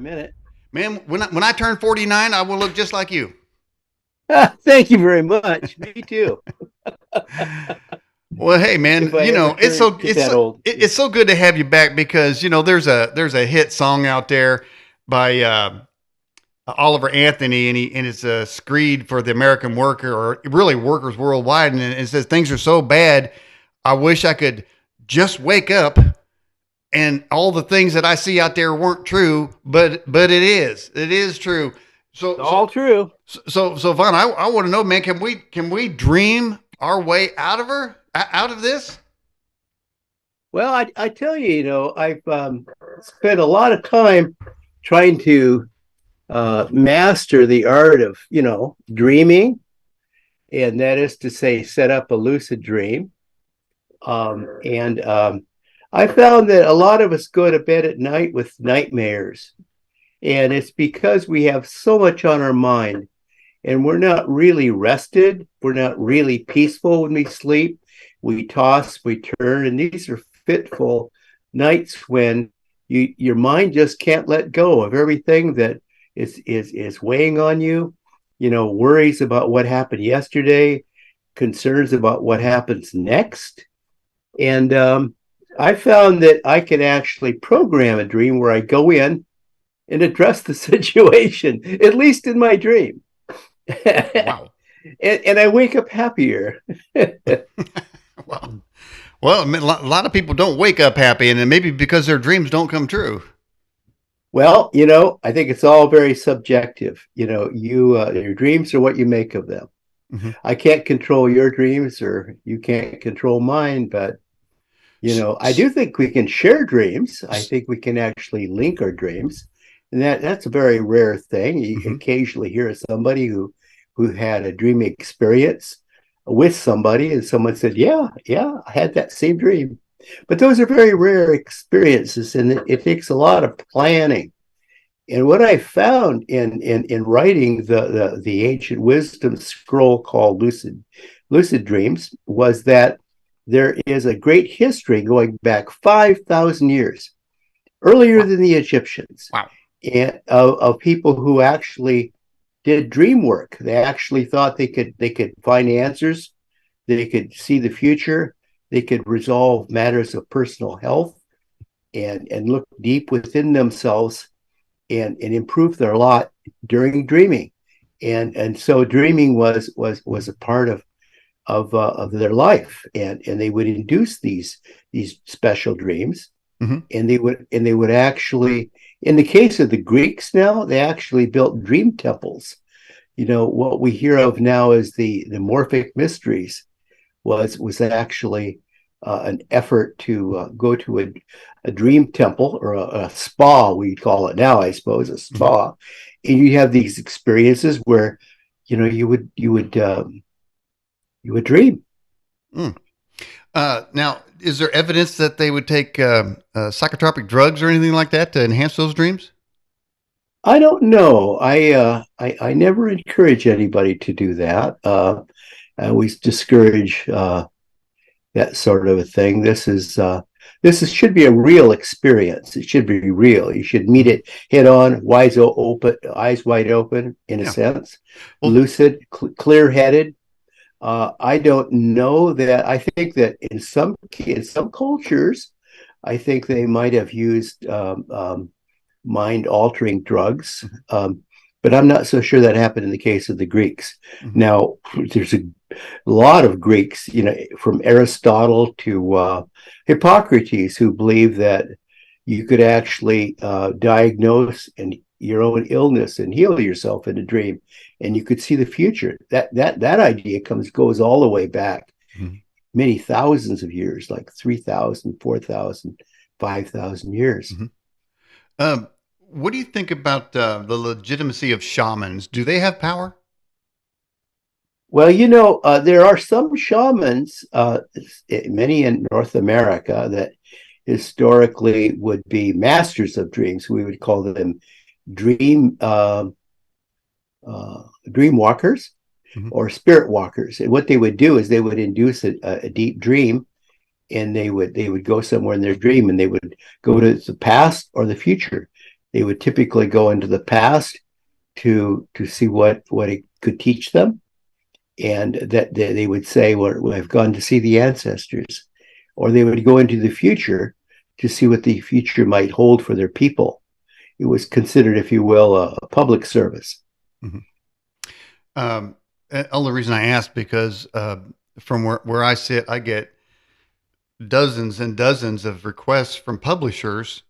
minute. Man, when I turn 49, I will look just like you. Thank you very much. Me too. Well, hey man, If I ever get that old. it's so good to have you back because there's a hit song out there by Oliver Anthony, and it's a screed for the American worker, or really workers worldwide, and it says things are so bad, I wish I could just wake up and all the things that I see out there weren't true, but it is true. It's So all so true. so Vaughn, I want to know, man, can we dream our way out of this? Well, I tell you, I've spent a lot of time trying to master the art of, dreaming, and that is to say, set up a lucid dream. And I found that a lot of us go to bed at night with nightmares, and it's because we have so much on our mind, and we're not really rested. We're not really peaceful when we sleep. We toss, we turn, and these are fitful nights when your mind just can't let go of everything that is weighing on you. Worries about what happened yesterday, concerns about what happens next. And I found that I can actually program a dream where I go in and address the situation, at least in my dream. and, Wow. and I wake up happier. Wow. Well, I mean, a lot of people don't wake up happy, and maybe because their dreams don't come true. Well, I think it's all very subjective. Your dreams are what you make of them. Mm-hmm. I can't control your dreams, or you can't control mine, but I do think we can share dreams. I think we can actually link our dreams, and that's a very rare thing. You Mm-hmm. occasionally hear somebody who had a dream experience with somebody, and someone said, "Yeah, yeah, I had that same dream." But those are very rare experiences, and it takes a lot of planning. And what I found in writing the ancient wisdom scroll called Lucid Dreams was that there is a great history going back 5,000 years, earlier Wow. than the Egyptians, Wow. and of people who actually did dream work. They actually thought they could find answers, they could see the future, they could resolve matters of personal health, and look deep within themselves, and improve their lot during dreaming. And so dreaming was a part of their life, and they would induce these special dreams, Mm-hmm. and they would actually, in the case of the Greeks, now they actually built dream temples. What we hear of now as the Morphic mysteries was actually an effort to go to a dream temple, or a spa, we call it now, I suppose, a Mm-hmm. spa, and you have these experiences where you would dream. Mm. Now, is there evidence that they would take psychotropic drugs or anything like that to enhance those dreams? I don't know. I never encourage anybody to do that. I always discourage that sort of a thing. This should be a real experience. It should be real. You should meet Mm-hmm. it head on, eyes wide open, in a Yeah. sense, Well. lucid, clear headed. I don't know that. I think that in some cultures, I think they might have used mind altering drugs. But I'm not so sure that happened in the case of the Greeks. Mm-hmm. Now, there's a lot of Greeks, from Aristotle to Hippocrates, who believe that you could actually diagnose your own illness and heal yourself in a dream, and you could see the future. That idea goes all the way back Mm-hmm. many thousands of years, like 3,000, 4,000, 5,000 years. Mm-hmm. What do you think about the legitimacy of shamans? Do they have power? Well, there are some shamans, many in North America, that historically would be masters of dreams. We would call them dream dream walkers Mm-hmm. or spirit walkers. And what they would do is they would induce a deep dream, and they would go somewhere in their dream, and they would go to the past or the future. They would typically go into the past to see what it could teach them, and that they would say, "Well, I've gone to see the ancestors," or they would go into the future to see what the future might hold for their people. It was considered, if you will, a public service. Mm-hmm. Only reason I asked because from where I sit, I get dozens and dozens of requests from publishers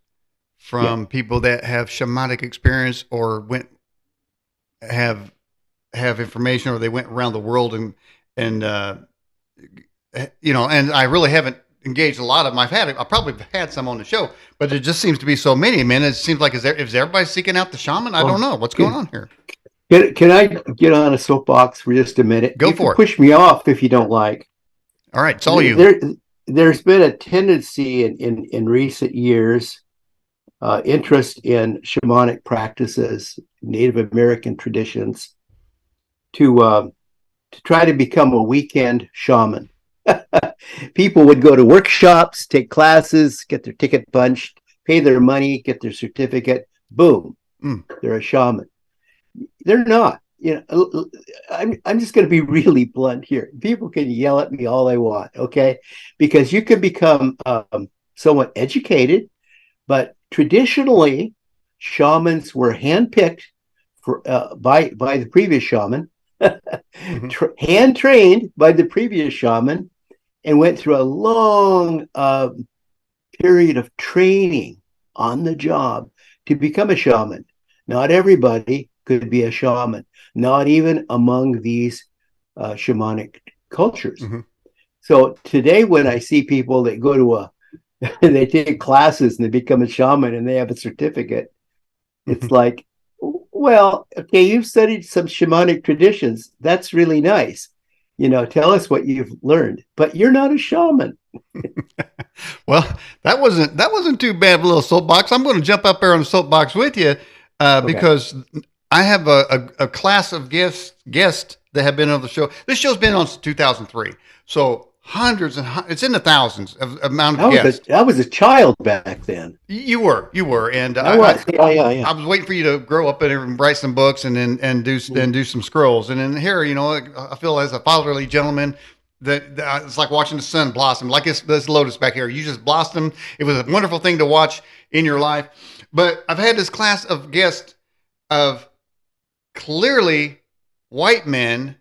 Yeah, from people that have shamanic experience or went have have information or they went around the world and and I really haven't engaged a lot of them. I probably had some on the show, but it just seems to be so many, man. It seems like is everybody seeking out the shaman? I don't well, know what's going can, on here. can I get on a soapbox for just a minute? Go You can for it. push me off if you don't like. All right, it's all you. There, there's been a tendency in recent years, interest in shamanic practices, Native American traditions, to try to become a weekend shaman. People would go to workshops, take classes, get their ticket punched, pay their money, get their certificate. Boom, Mm. they're a shaman. They're not. I'm just going to be really blunt here. People can yell at me all they want, okay? Because you can become somewhat educated, but traditionally, shamans were handpicked by the previous shaman, Hmm. hand trained by the previous shaman, and went through a long period of training on the job to become a shaman. Not everybody could be a shaman, not even among these shamanic cultures. Hmm. So today, when I see people that go to they take classes and they become a shaman and they have a certificate, it's Hmm. like, well, okay, you've studied some shamanic traditions. That's really nice. Tell us what you've learned, but you're not a shaman. Well, that wasn't too bad of a little soapbox. I'm going to jump up there on the soapbox with you Okay. because I have a class of guests that have been on the show. This show's been on since 2003, so hundreds it's in the thousands of amount of guests. I was a child back then. You were, and I was. Yeah, yeah, yeah. I was waiting for you to grow up and write some books and do some scrolls. And then here, I feel as a fatherly gentleman that it's like watching the sun blossom, like this lotus back here. You just blossomed. It was a wonderful thing to watch in your life. But I've had this class of guests of clearly white men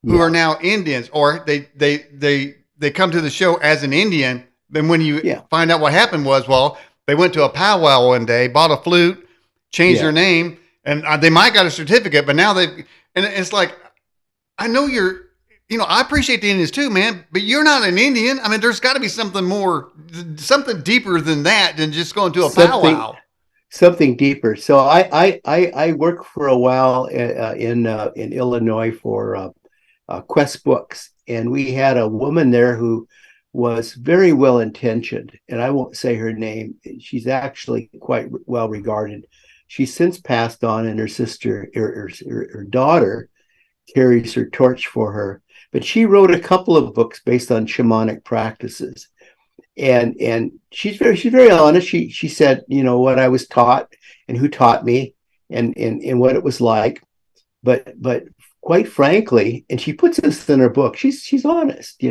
who are Yeah. now Indians, or they come to the show as an Indian. Then when you Yeah. find out what happened was, well, they went to a powwow one day, bought a flute, changed Yeah. their name, and they might got a certificate, but now and it's like, I know I appreciate the Indians too, man, but you're not an Indian. I mean, there's got to be something more, something deeper than that than just going to a Something powwow. something deeper. So I worked for a while in Illinois for Quest Books, and we had a woman there who was very well intentioned, and I won't say her name. She's actually quite well regarded. She's since passed on, and her sister, her daughter, carries her torch for her. But she wrote a couple of books based on shamanic practices, and she's very honest. She said, what I was taught and who taught me, and what it was like. But quite frankly, and she puts this in her book. She's honest.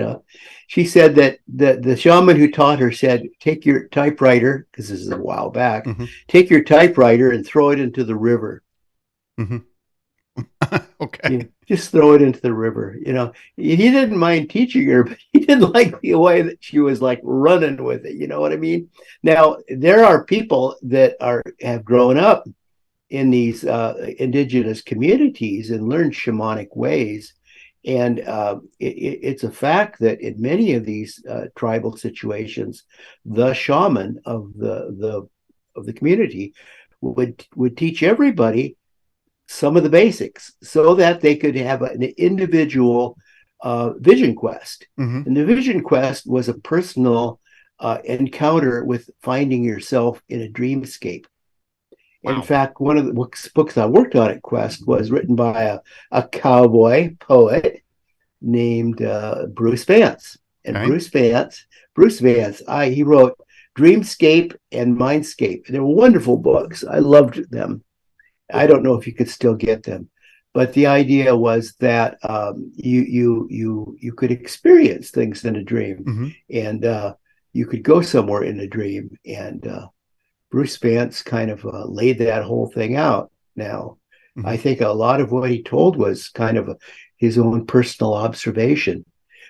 She said that the shaman who taught her said, take your typewriter, because this is a while back, Hmm. take your typewriter and throw it into the river. Hmm. Okay. Just throw it into the river. He didn't mind teaching her, but he didn't like the way that she was like running with it. You know what I mean? Now there are people that have grown up in these indigenous communities and learned shamanic ways, and it's a fact that in many of these tribal situations, the shaman of the community would teach everybody some of the basics so that they could have an individual vision quest. Hmm. And the vision quest was a personal encounter with finding yourself in a dreamscape. In Wow. fact, one of the books I worked on at Quest was written by a cowboy poet named Bruce Vance. And Okay. Bruce Vance, he wrote Dreamscape and Mindscape. They were wonderful books. I loved them. I don't know if you could still get them, but the idea was that you could experience things in a dream, Mm-hmm. and you could go somewhere in a dream. And Bruce Vance kind of laid that whole thing out. Now, Mm-hmm. I think a lot of what he told was kind of his own personal observation.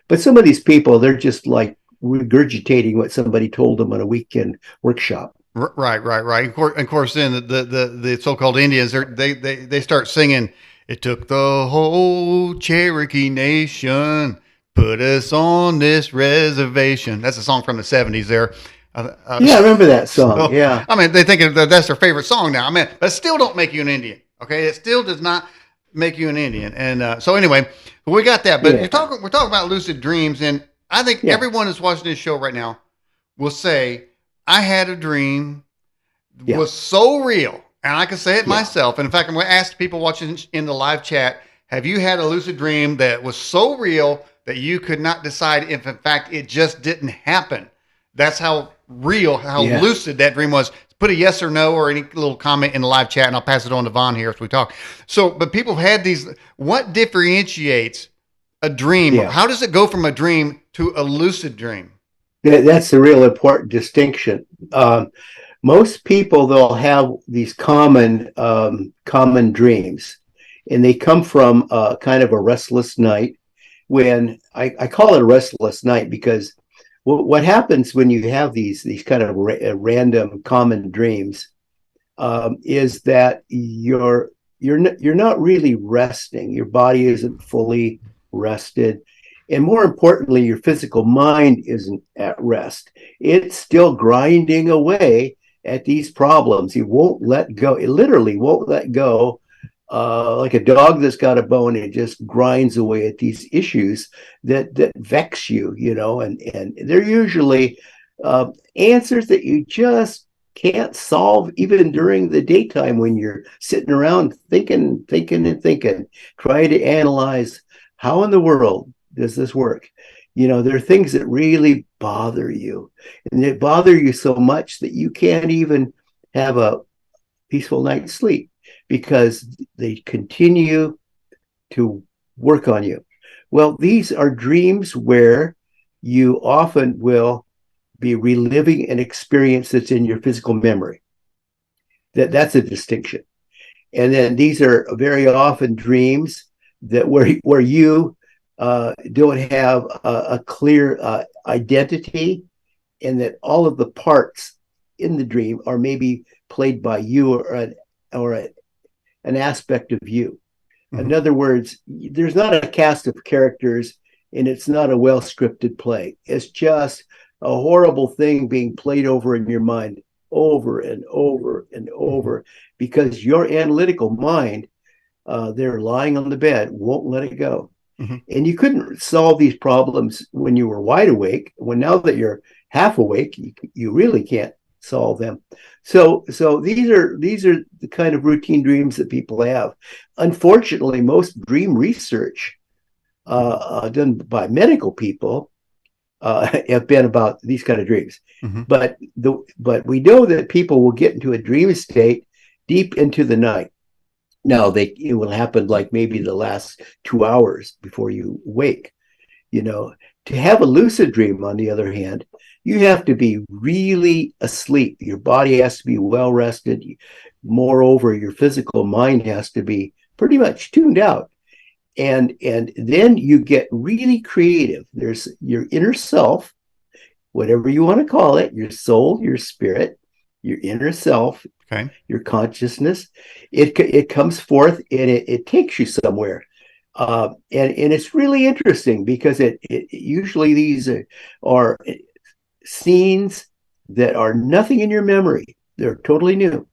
But some of these people, they're just like regurgitating what somebody told them on a weekend workshop. Right, right, right. Of course, then the so-called Indians, they start singing. It took the whole Cherokee Nation put us on this reservation. That's a song from the '70s. There. Yeah, I remember that song. So Yeah, I mean, they think that's their favorite song now. I mean, but still don't make you an Indian. Okay, it still does not make you an Indian. And so anyway, we got that. But yeah, we're talking about lucid dreams, and I think yeah, everyone who's watching this show right now will say, I had a dream yeah, was so real, and I can say it yeah, myself. And in fact, I'm going to ask people watching in the live chat, have you had a lucid dream that was so real that you could not decide if, in fact, it just didn't happen? That's how real, how yeah. lucid that dream was. Put a yes or no or any little comment in the live chat, and I'll pass it on to Vaughn here as we talk. So, but people have had these. What differentiates a dream? Yeah. How does it go from a dream to a lucid dream? That's a real important distinction. Most people they'll have these common dreams, and they come from kind of a restless night. When I call it a restless night because what happens when you have these kind of random common dreams is that you're not really resting. Your body isn't fully rested, and more importantly, your physical mind isn't at rest. It's still grinding away at these problems. It won't let go. It literally won't let go. Like a dog that's got a bone, it just grinds away at these issues that vex you, and they're usually answers that you just can't solve even during the daytime when you're sitting around thinking, trying to analyze how in the world does this work. There are things that really bother you, and they bother you so much that you can't even have a peaceful night's sleep because they continue to work on you. Well, these are dreams where you often will be reliving an experience that's in your physical memory. That's a distinction. And then these are very often dreams that where you don't have a clear identity, and that all of the parts in the dream are maybe played by you or an aspect of you. Mm-hmm. In other words, there's not a cast of characters, and it's not a well scripted play. It's just a horrible thing being played over in your mind over and over and over because your analytical mind, they're lying on the bed, won't let it go. Mm-hmm. And you couldn't solve these problems when you were wide awake. When now that you're half awake, you really can't solve them. So these are the kind of routine dreams that people have. Unfortunately, most dream research done by medical people have been about these kind of dreams. Mm-hmm. But we know that people will get into a dream state deep into the night. Now it will happen like maybe the last 2 hours before you wake. To have a lucid dream, on the other hand, you have to be really asleep. Your body has to be well rested. Moreover, your physical mind has to be pretty much tuned out. And then you get really creative. There's your inner self, whatever you want to call it, your soul, your spirit, your inner self, Okay. your consciousness. It comes forth and it takes you somewhere. And it's really interesting because it usually these are scenes that are nothing in your memory. They're totally new.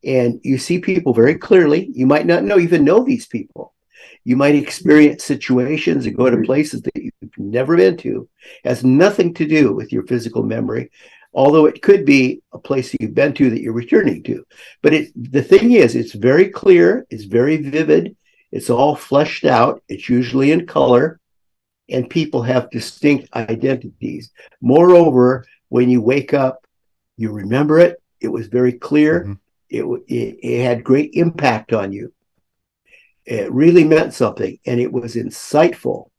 And you see people very clearly. You might not even know these people. You might experience situations and go to places that you've never been to. It has nothing to do with your physical memory, although it could be a place you've been to that you're returning to. But the thing is, it's very clear, it's very vivid, it's all fleshed out, it's usually in color, and people have distinct identities. Moreover, when you wake up, You remember it. It was very clear. Mm-hmm. It had great impact on you. It really meant something, and it was insightful.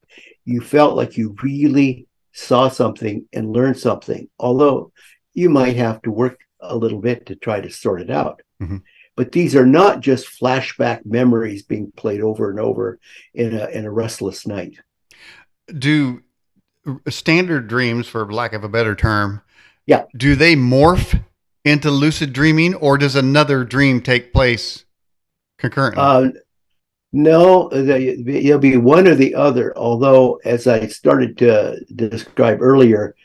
You felt like you really saw something and learned something, although you might have to work a little bit to try to sort it out. Mm-hmm. But these are not just flashback memories being played over and over in a restless night. Do standard dreams, for lack of a better term, Yeah. do they morph into lucid dreaming, or does another dream take place concurrently? No, it'll be one or the other. Although, as I started to describe earlier,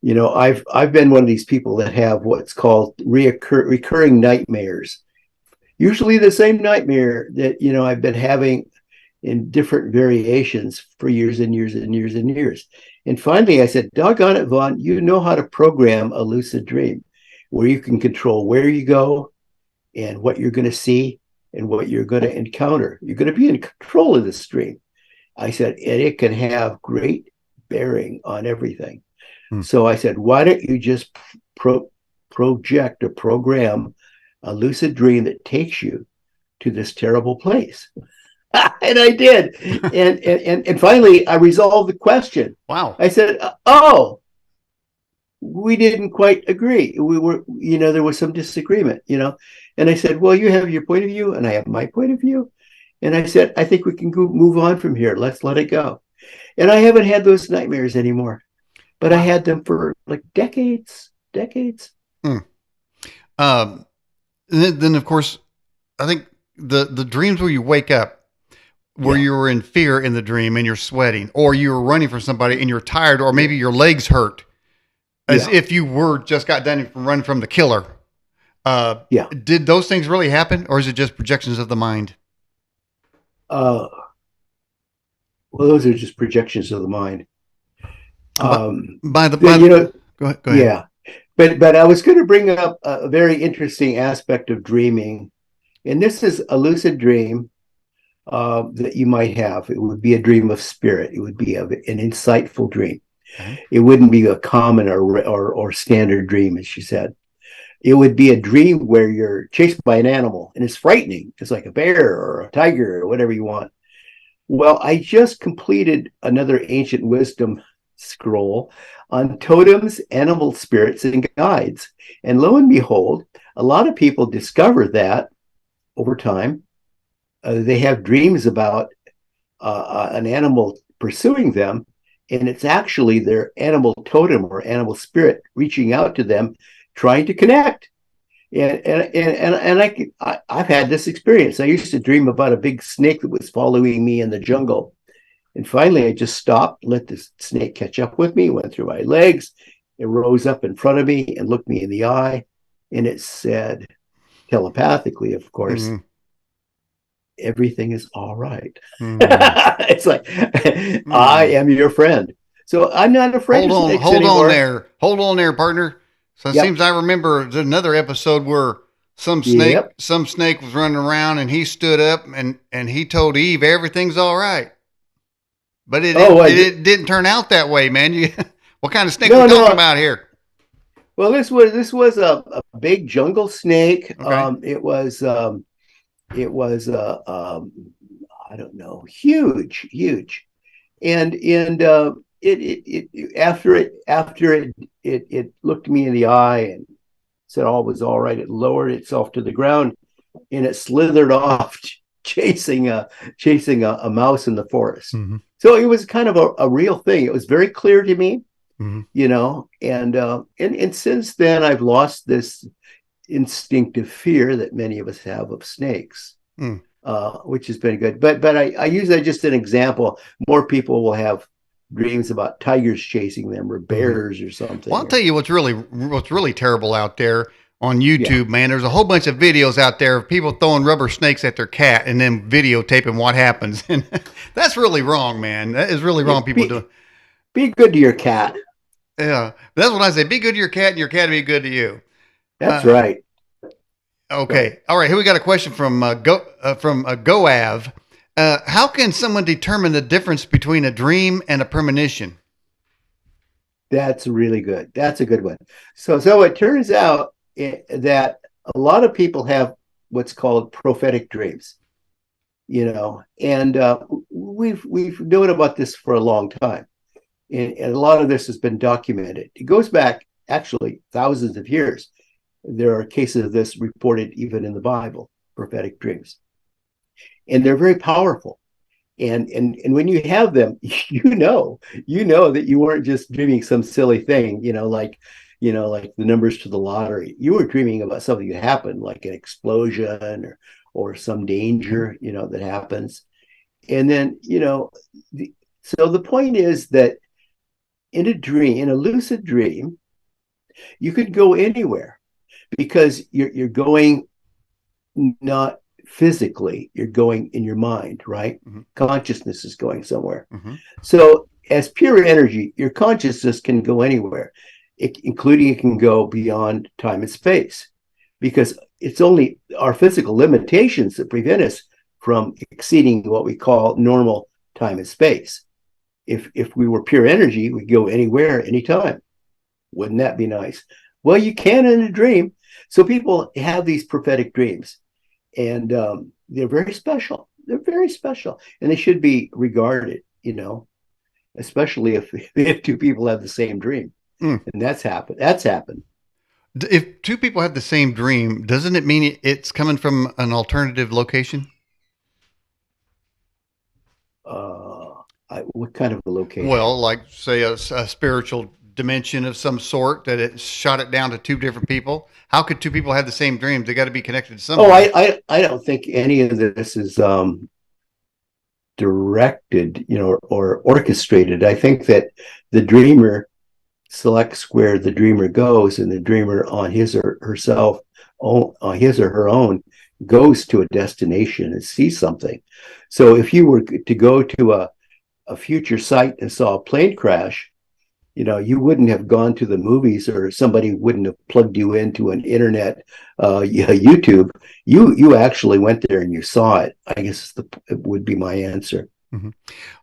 I've been one of these people that have what's called recurring nightmares. Usually, the same nightmare that I've been having in different variations for years and years and years and years. And finally, I said, "Doggone it, Vaughn! You know how to program a lucid dream, where you can control where you go and what you're going to see." And what you're going to encounter. You're going to be in control of this dream. I said, and it can have great bearing on everything. Hmm. So I said, why don't you just project or program a lucid dream that takes you to this terrible place? And I did. And finally, I resolved the question. Wow. I said, oh, we didn't quite agree. We were, there was some disagreement, And I said, well, you have your point of view and I have my point of view. And I said, I think we can move on from here. Let's let it go. And I haven't had those nightmares anymore, but I had them for like decades. Mm. Then of course, I think the dreams where you wake up, where you were in fear in the dream and you're sweating, or you were running from somebody and you're tired, or maybe your legs hurt, as if you were just got done from running from the killer. Did those things really happen, or is it just projections of the mind? Well, those are just projections of the mind. Go ahead. Yeah, but I was going to bring up a very interesting aspect of dreaming, and this is a lucid dream that you might have. It would be a dream of spirit. It would be an insightful dream. Okay. It wouldn't be a common or standard dream, as she said. It would be a dream where you're chased by an animal and it's frightening. It's like a bear or a tiger or whatever you want. Well, I just completed another ancient wisdom scroll on totems, animal spirits, and guides. And lo and behold, a lot of people discover that over time. They have dreams about an animal pursuing them, and it's actually their animal totem or animal spirit reaching out to them, trying to connect. And I've had this experience. I used to dream about a big snake that was following me in the jungle. And finally, I just stopped, let the snake catch up with me, went through my legs. It rose up in front of me and looked me in the eye. And it said, telepathically, of course, everything is all right. It's like, I am your friend. So I'm not afraid of snakes anymore. Hold on there, partner. So it seems I remember there's another episode where some snake was running around and he stood up and he told Eve everything's all right. But it didn't turn out that way, man. What kind of snake are we talking about here? Well, this was a big jungle snake. Okay. It was I don't know, huge, and after it looked me in the eye and said all was all right. It lowered itself to the ground and it slithered off, chasing a mouse in the forest. Mm-hmm. So it was kind of a real thing. It was very clear to me, and since then I've lost this instinctive fear that many of us have of snakes, which has been good. But I use that just an example. More people will have dreams about tigers chasing them or bears or something. Well, I'll tell you what's really terrible out there on YouTube, man. There's a whole bunch of videos out there of people throwing rubber snakes at their cat and then videotaping what happens. And that's really wrong, man. That is really wrong. People do. Be good to your cat. Yeah, that's what I say. Be good to your cat, and your cat will be good to you. That's right. Okay. All right. Here we got a question from Goav. How can someone determine the difference between a dream and a premonition? That's really good. That's a good one. So it turns out that a lot of people have what's called prophetic dreams, and we've known about this for a long time, and a lot of this has been documented. It goes back actually thousands of years. There are cases of this reported even in the Bible, prophetic dreams, and they're very powerful. And when you have them, you know that you weren't just dreaming some silly thing, like the numbers to the lottery. You were dreaming about something that happened, like an explosion or some danger, that happens. And then, so the point is that in a lucid dream, you could go anywhere because you're going not physically, you're going in your mind, right? Mm-hmm. Consciousness is going somewhere. Mm-hmm. So, as pure energy, your consciousness can go anywhere, including it can go beyond time and space, because it's only our physical limitations that prevent us from exceeding what we call normal time and space. If we were pure energy, we'd go anywhere, anytime. Wouldn't that be nice? Well, you can in a dream. So people have these prophetic dreams, and they're very special. They're very special, and they should be regarded. Especially if two people have the same dream, Mm. and that's happened. That's happened. If two people have the same dream, doesn't it mean it's coming from an alternative location? What kind of a location? Well, like say a spiritual dimension of some sort that it shot it down to two different people. How could two people have the same dreams? They got to be connected Oh, somewhere. I don't think any of this is directed, or orchestrated. I think that the dreamer selects where the dreamer goes, and the dreamer on his or herself, on his or her own, goes to a destination and sees something. So if you were to go to a future site and saw a plane crash, you wouldn't have gone to the movies, or somebody wouldn't have plugged you into an internet, YouTube. You actually went there and you saw it. I guess it would be my answer. Mm-hmm.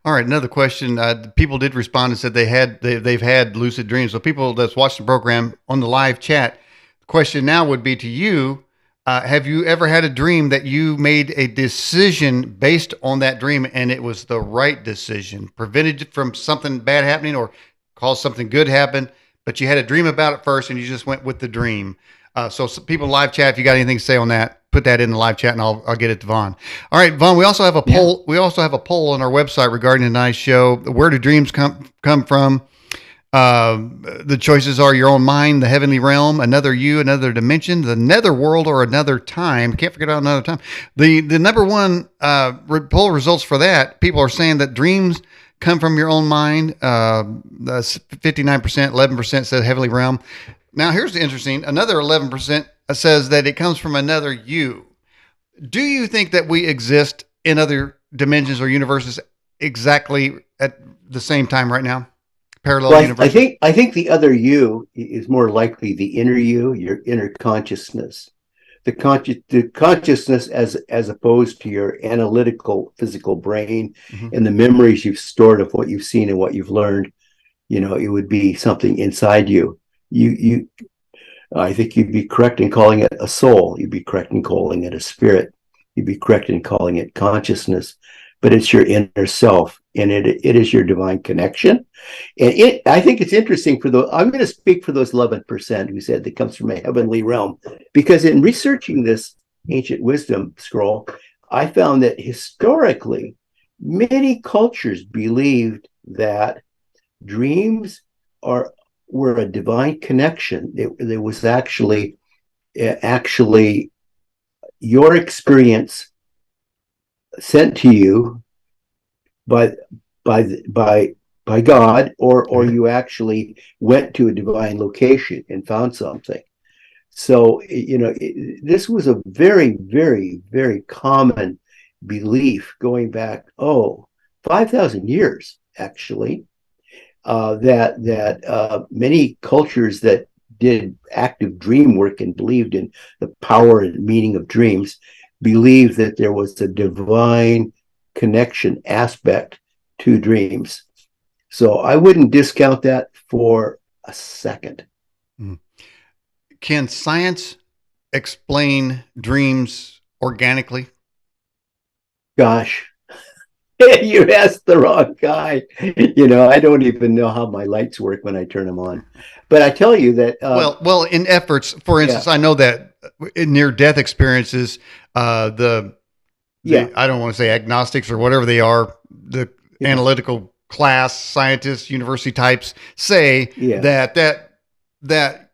All right, another question. People did respond and said they've had lucid dreams. So people that's watching the program on the live chat, the question now would be to you: have you ever had a dream that you made a decision based on that dream, and it was the right decision, prevented it from something bad happening, or caused something good happen? But you had a dream about it first, and you just went with the dream. So people live chat, if you got anything to say on that, put that in the live chat, and I'll get it to Vaughn. All right, Vaughn. We also have a poll. Yeah. We also have a poll on our website regarding tonight's show. Where do dreams come from? The choices are your own mind, the heavenly realm, another you, another dimension, the nether world, or another time. Can't forget about another time. The number one poll results for that, people are saying that dreams come from your own mind. 59%, 11% said heavenly realm. Now, here's the interesting. Another 11% says that it comes from another you. Do you think that we exist in other dimensions or universes exactly at the same time right now? Parallel Well, universes? I think the other you is more likely the inner you, your inner consciousness, the consciousness as opposed to your analytical physical brain Mm-hmm. and the memories you've stored of what you've seen and what you've learned. It would be something inside you. You I think you'd be correct in calling it a soul. You'd be correct in calling it a spirit. You'd be correct in calling it consciousness, but it's your inner self, and it is your divine connection. And I think it's interesting I'm going to speak for those 11% who said that comes from a heavenly realm, because in researching this ancient wisdom scroll, I found that historically, many cultures believed that dreams are were a divine connection. There was actually your experience sent to you by by God, or you actually went to a divine location and found something. So this was a very, very, very common belief going back 5,000 years actually. That many cultures that did active dream work and believed in the power and meaning of dreams believed that there was a divine connection aspect to dreams. So I wouldn't discount that for a second. Mm. Can science explain dreams organically? Gosh, you asked the wrong guy. I don't even know how my lights work when I turn them on. But I tell you that, Well, in efforts, for yeah, instance, I know that in near death experiences, the yeah, I don't want to say agnostics or whatever they are, the yeah, analytical class scientists, university types say yeah, that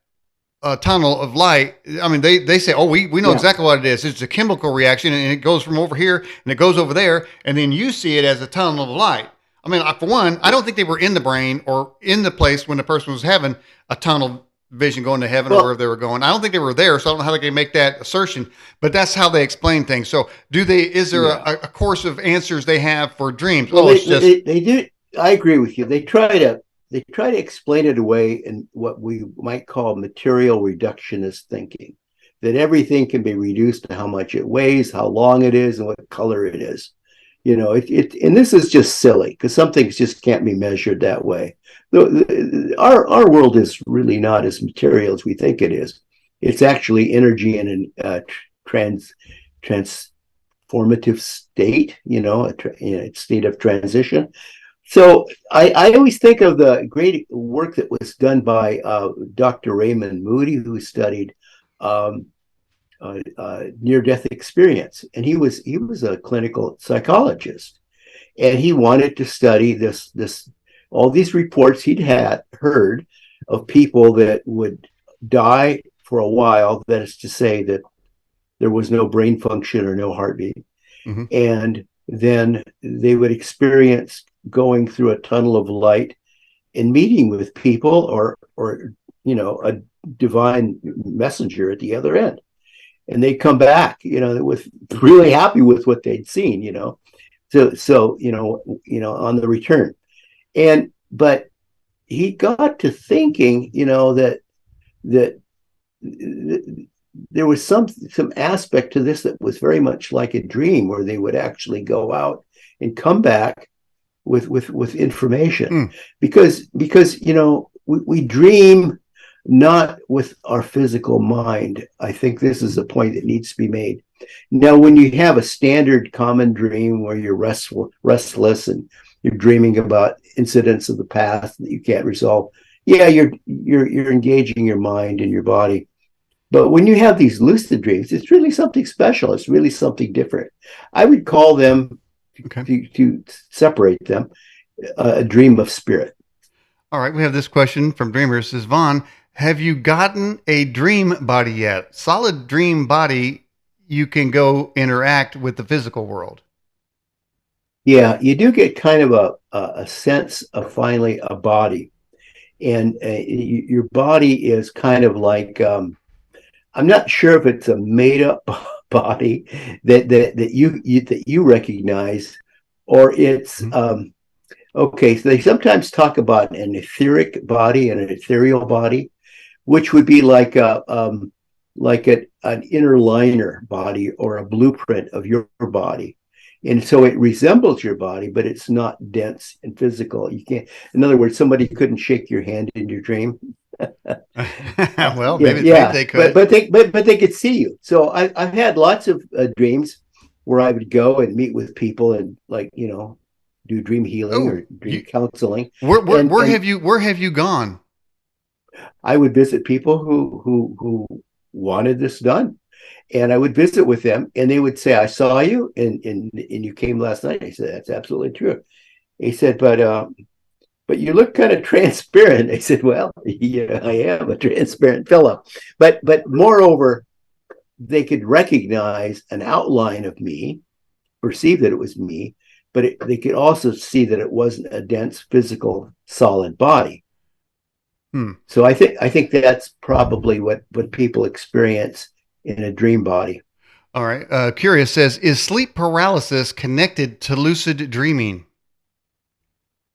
tunnel of light. I mean, they say, oh, we know yeah. exactly what it is. It's a chemical reaction, and it goes from over here and it goes over there, and then you see it as a tunnel of light. I mean, for one, I don't think they were in the brain or in the place when the person was having a tunnel vision going to heaven or Well, wherever they were going. I don't think they were there, so I don't know how they can make that assertion. But that's how they explain things. So, do they? Is there yeah. a course of answers they have for dreams? Well, Oh, it's just they do. I agree with you. They try to explain it away in what we might call material reductionist thinking, that everything can be reduced to how much it weighs, how long it is, and what color it is. And this is just silly because some things just can't be measured that way. Our world is really not as material as we think it is. It's actually energy in a trans transformative state, a state of transition. So I always think of the great work that was done by Dr. Raymond Moody, who studied um, near-death experience, and he was a clinical psychologist, and he wanted to study this all these reports he'd had heard of people that would die for a while. That is to say that there was no brain function or no heartbeat, mhm. and then they would experience going through a tunnel of light and meeting with people or a divine messenger at the other end, and they come back with really happy with what they'd seen, so on the return. And but he got to thinking, that there was some aspect to this that was very much like a dream, where they would actually go out and come back with information, Mm, because we dream not with our physical mind. I think this is a point that needs to be made. Now, when you have a standard common dream where you're restless and you're dreaming about incidents of the past that you can't resolve, yeah, you're engaging your mind and your body. But when you have these lucid dreams, it's really something special. It's really something different. I would call them, okay. to separate them, a dream of spirit. All right, we have this question from Dreamer. It says, Vaughn, have you gotten a dream body yet? Solid dream body, you can go interact with the physical world. Yeah, you do get kind of a sense of finally a body, and your body is kind of like, I'm not sure if it's a made up body that you recognize, or it's Mhm. okay. So they sometimes talk about an etheric body and an ethereal body, which would be like an inner liner body or a blueprint of your body. And so it resembles your body, but it's not dense and physical. You can't, in other words, somebody couldn't shake your hand in your dream. Well, Yeah, maybe yeah, they but could. but they could see you. So I've had lots of dreams where I would go and meet with people and, like, do dream healing Oh, or dream you counseling, where where and where have you gone? I would visit people who wanted this done, and I would visit with them, and they would say, "I saw you, and you came last night." I said, "That's absolutely true." He said, "But you look kind of transparent." I said, "Well, yeah, I am a transparent fellow, but moreover, they could recognize an outline of me, perceive that it was me, but they could also see that it wasn't a dense, physical, solid body." Hmm. So I think that's probably what people experience in a dream body. All right. Curious says, is sleep paralysis connected to lucid dreaming?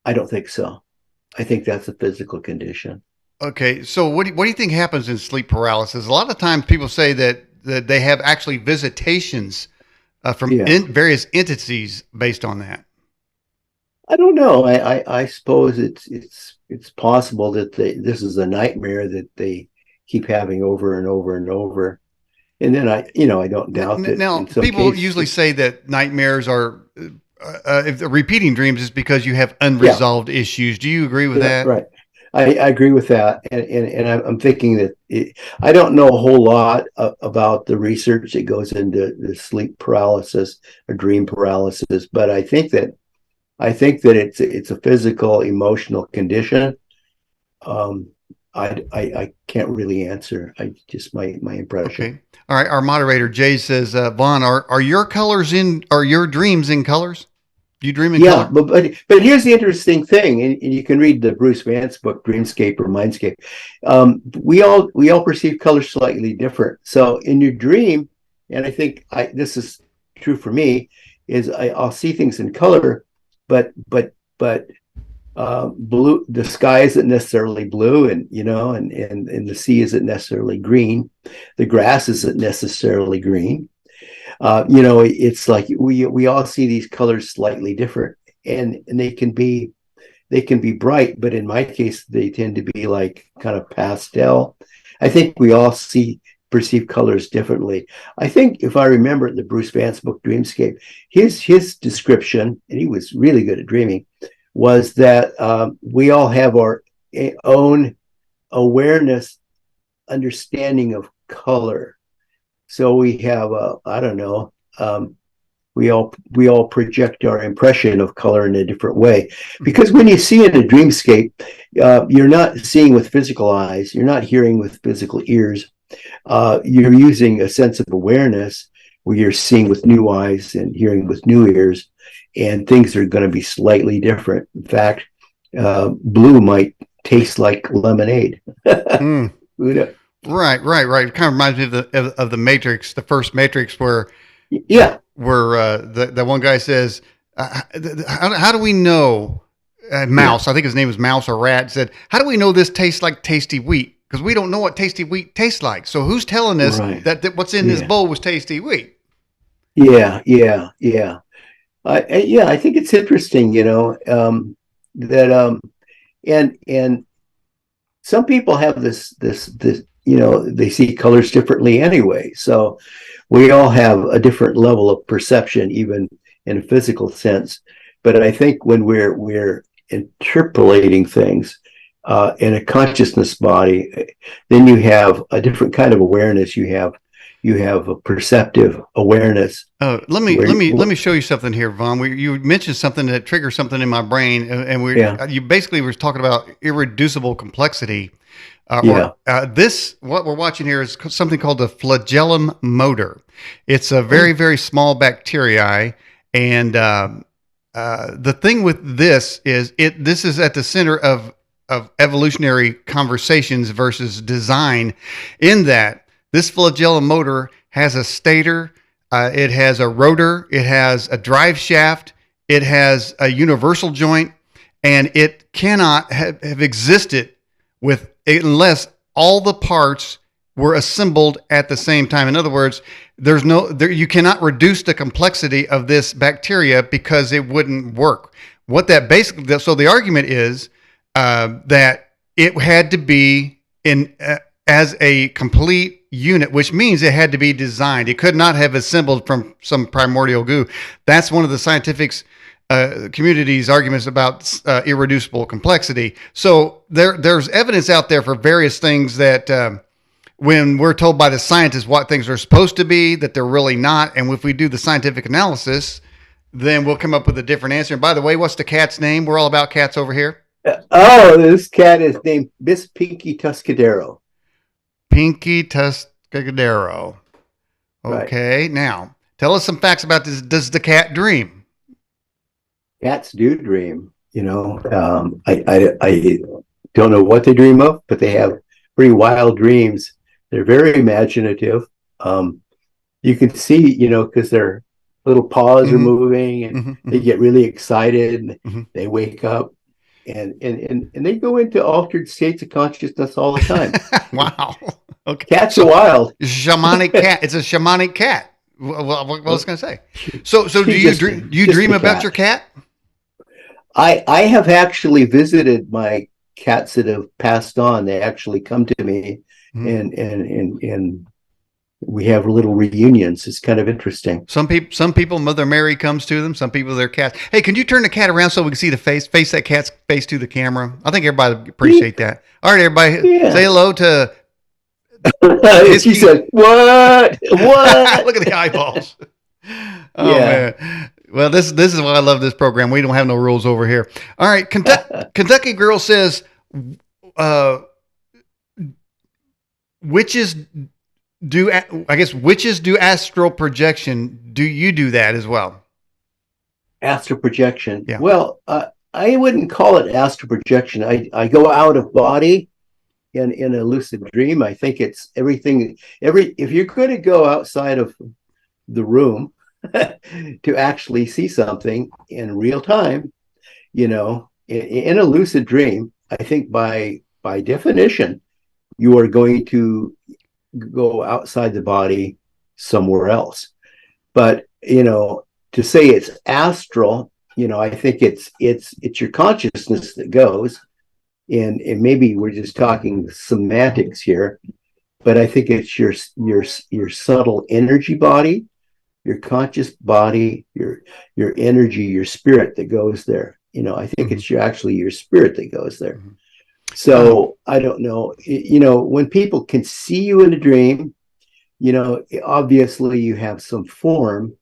I don't think so. I think that's a physical condition. Okay, so what do you think happens in sleep paralysis? A lot of times people say that they have actually visitations from Yeah. various entities based on that. I don't know. I suppose it's possible that this is a nightmare that they keep having over and over and over. And then I don't doubt that Now, in some people usually cases, say that nightmares are, if the repeating dreams is because you have yeah, unresolved issues. Do you agree with yeah, that? right. I agree with that, and I'm thinking that I don't know a whole lot about the research that goes into the sleep paralysis or dream paralysis, but I think that it's a physical emotional condition. Um, I can't really answer. I just my impression. Okay. All right. Our moderator Jay says, Vaughn, are your colors in? Are your dreams in colors? Do you dream in Yeah, color? but here's the interesting thing, and you can read the Bruce Vance book, Dreamscape or Mindscape. We all perceive color slightly different. So in your dream, and I think this is true for me, is I'll see things in color, but blue. The sky isn't necessarily blue, and the sea isn't necessarily green. The grass isn't necessarily green. It's like we all see these colors slightly different, and they can be bright, but in my case, they tend to be like kind of pastel. I think we all perceive colors differently. I think if I remember the Bruce Vance book Dreamscape, his description, and he was really good at dreaming, was that we all have our own awareness, understanding of color. So we have I don't know. We all project our impression of color in a different way, because when you see in a dreamscape, you're not seeing with physical eyes, you're not hearing with physical ears, you're using a sense of awareness where you're seeing with new eyes and hearing with new ears, and things are going to be slightly different. In fact, blue might taste like lemonade. Mm. Right, right, right. It kind of reminds me of the Matrix, the first Matrix, where Yeah, the one guy says, how do we know?" yeah, Mouse, I think his name was Mouse or Rat, said, "How do we know this tastes like tasty wheat? Because we don't know what tasty wheat tastes like. So who's telling us right. that what's in this Yeah, bowl was tasty wheat?" yeah, yeah, yeah. I think it's interesting, that and some people have this, they see colors differently anyway. So we all have a different level of perception, even in a physical sense. But I think when we're interpolating things in a consciousness body, then you have a different kind of awareness. You have a perceptive awareness Let me where, let me show you something here, Vaughn. You mentioned something that triggers something in my brain, and yeah, you basically were talking about irreducible complexity. Or yeah. this what we're watching here is something called the flagellum motor. It's a Oh, very very small bacteria, and the thing with this is this is at the center of evolutionary conversations versus design, in that this flagellum motor has a stator, it has a rotor, it has a drive shaft, it has a universal joint, and it cannot have existed with unless all the parts were assembled at the same time. In other words, you cannot reduce the complexity of this bacteria because it wouldn't work. What that basically, so the argument is that it had to be in as a complete unit, which means it had to be designed. It could not have assembled from some primordial goo. That's one of the scientific community's arguments about irreducible complexity. So there's evidence out there for various things that when we're told by the scientists what things are supposed to be, that they're really not. And if we do the scientific analysis, then we'll come up with a different answer. And by the way, what's the cat's name? We're all about cats over here. oh, this cat is named Miss Pinky Tuscadero. Pinky Tuscadero. Right. Okay, now tell us some facts about this. Does the cat dream? Cats do dream. I don't know what they dream of, but they have pretty wild dreams. They're very imaginative. You can see, because their little paws are Mm-hmm, moving, and mm-hmm, they mm-hmm, get really excited, and mm-hmm. they wake up, and they go into altered states of consciousness all the time. Wow. Okay. Cats are So wild. shamanic cat. It's a shamanic cat. What was I going to say? So do She's you just dream? Do you just dream a about your cat. cat? I have actually visited my cats that have passed on. They actually come to me, Mhm. and we have little reunions. It's kind of interesting. Some people, Mother Mary comes to them. Some people, their cats. Hey, can you turn the cat around so we can see the face that cat's face to the camera? I think everybody would appreciate that. All right, everybody, say Yeah. hello to She Hisky. said, "What? What?" Look at the eyeballs. Oh Yeah. man. Well, this is why I love this program. We don't have no rules over here. All right, Kentucky girl says, uh, witches do. I guess witches do astral projection. Do you do that as well? Astral projection. Yeah. Well, I wouldn't call it astral projection. I go out of body in a lucid dream. I think it's everything. If you're going to go outside of the room to actually see something in real time, in a lucid dream, I think by definition, you are going to go outside the body somewhere else. But to say it's astral, I think it's your consciousness that goes, and maybe we're just talking semantics here, but I think it's your subtle energy body, your conscious body, your energy, your spirit that goes there. I think Mm-hmm. it's actually your spirit that goes there. Mm-hmm. So I don't know. When people can see you in a dream, obviously you have some form.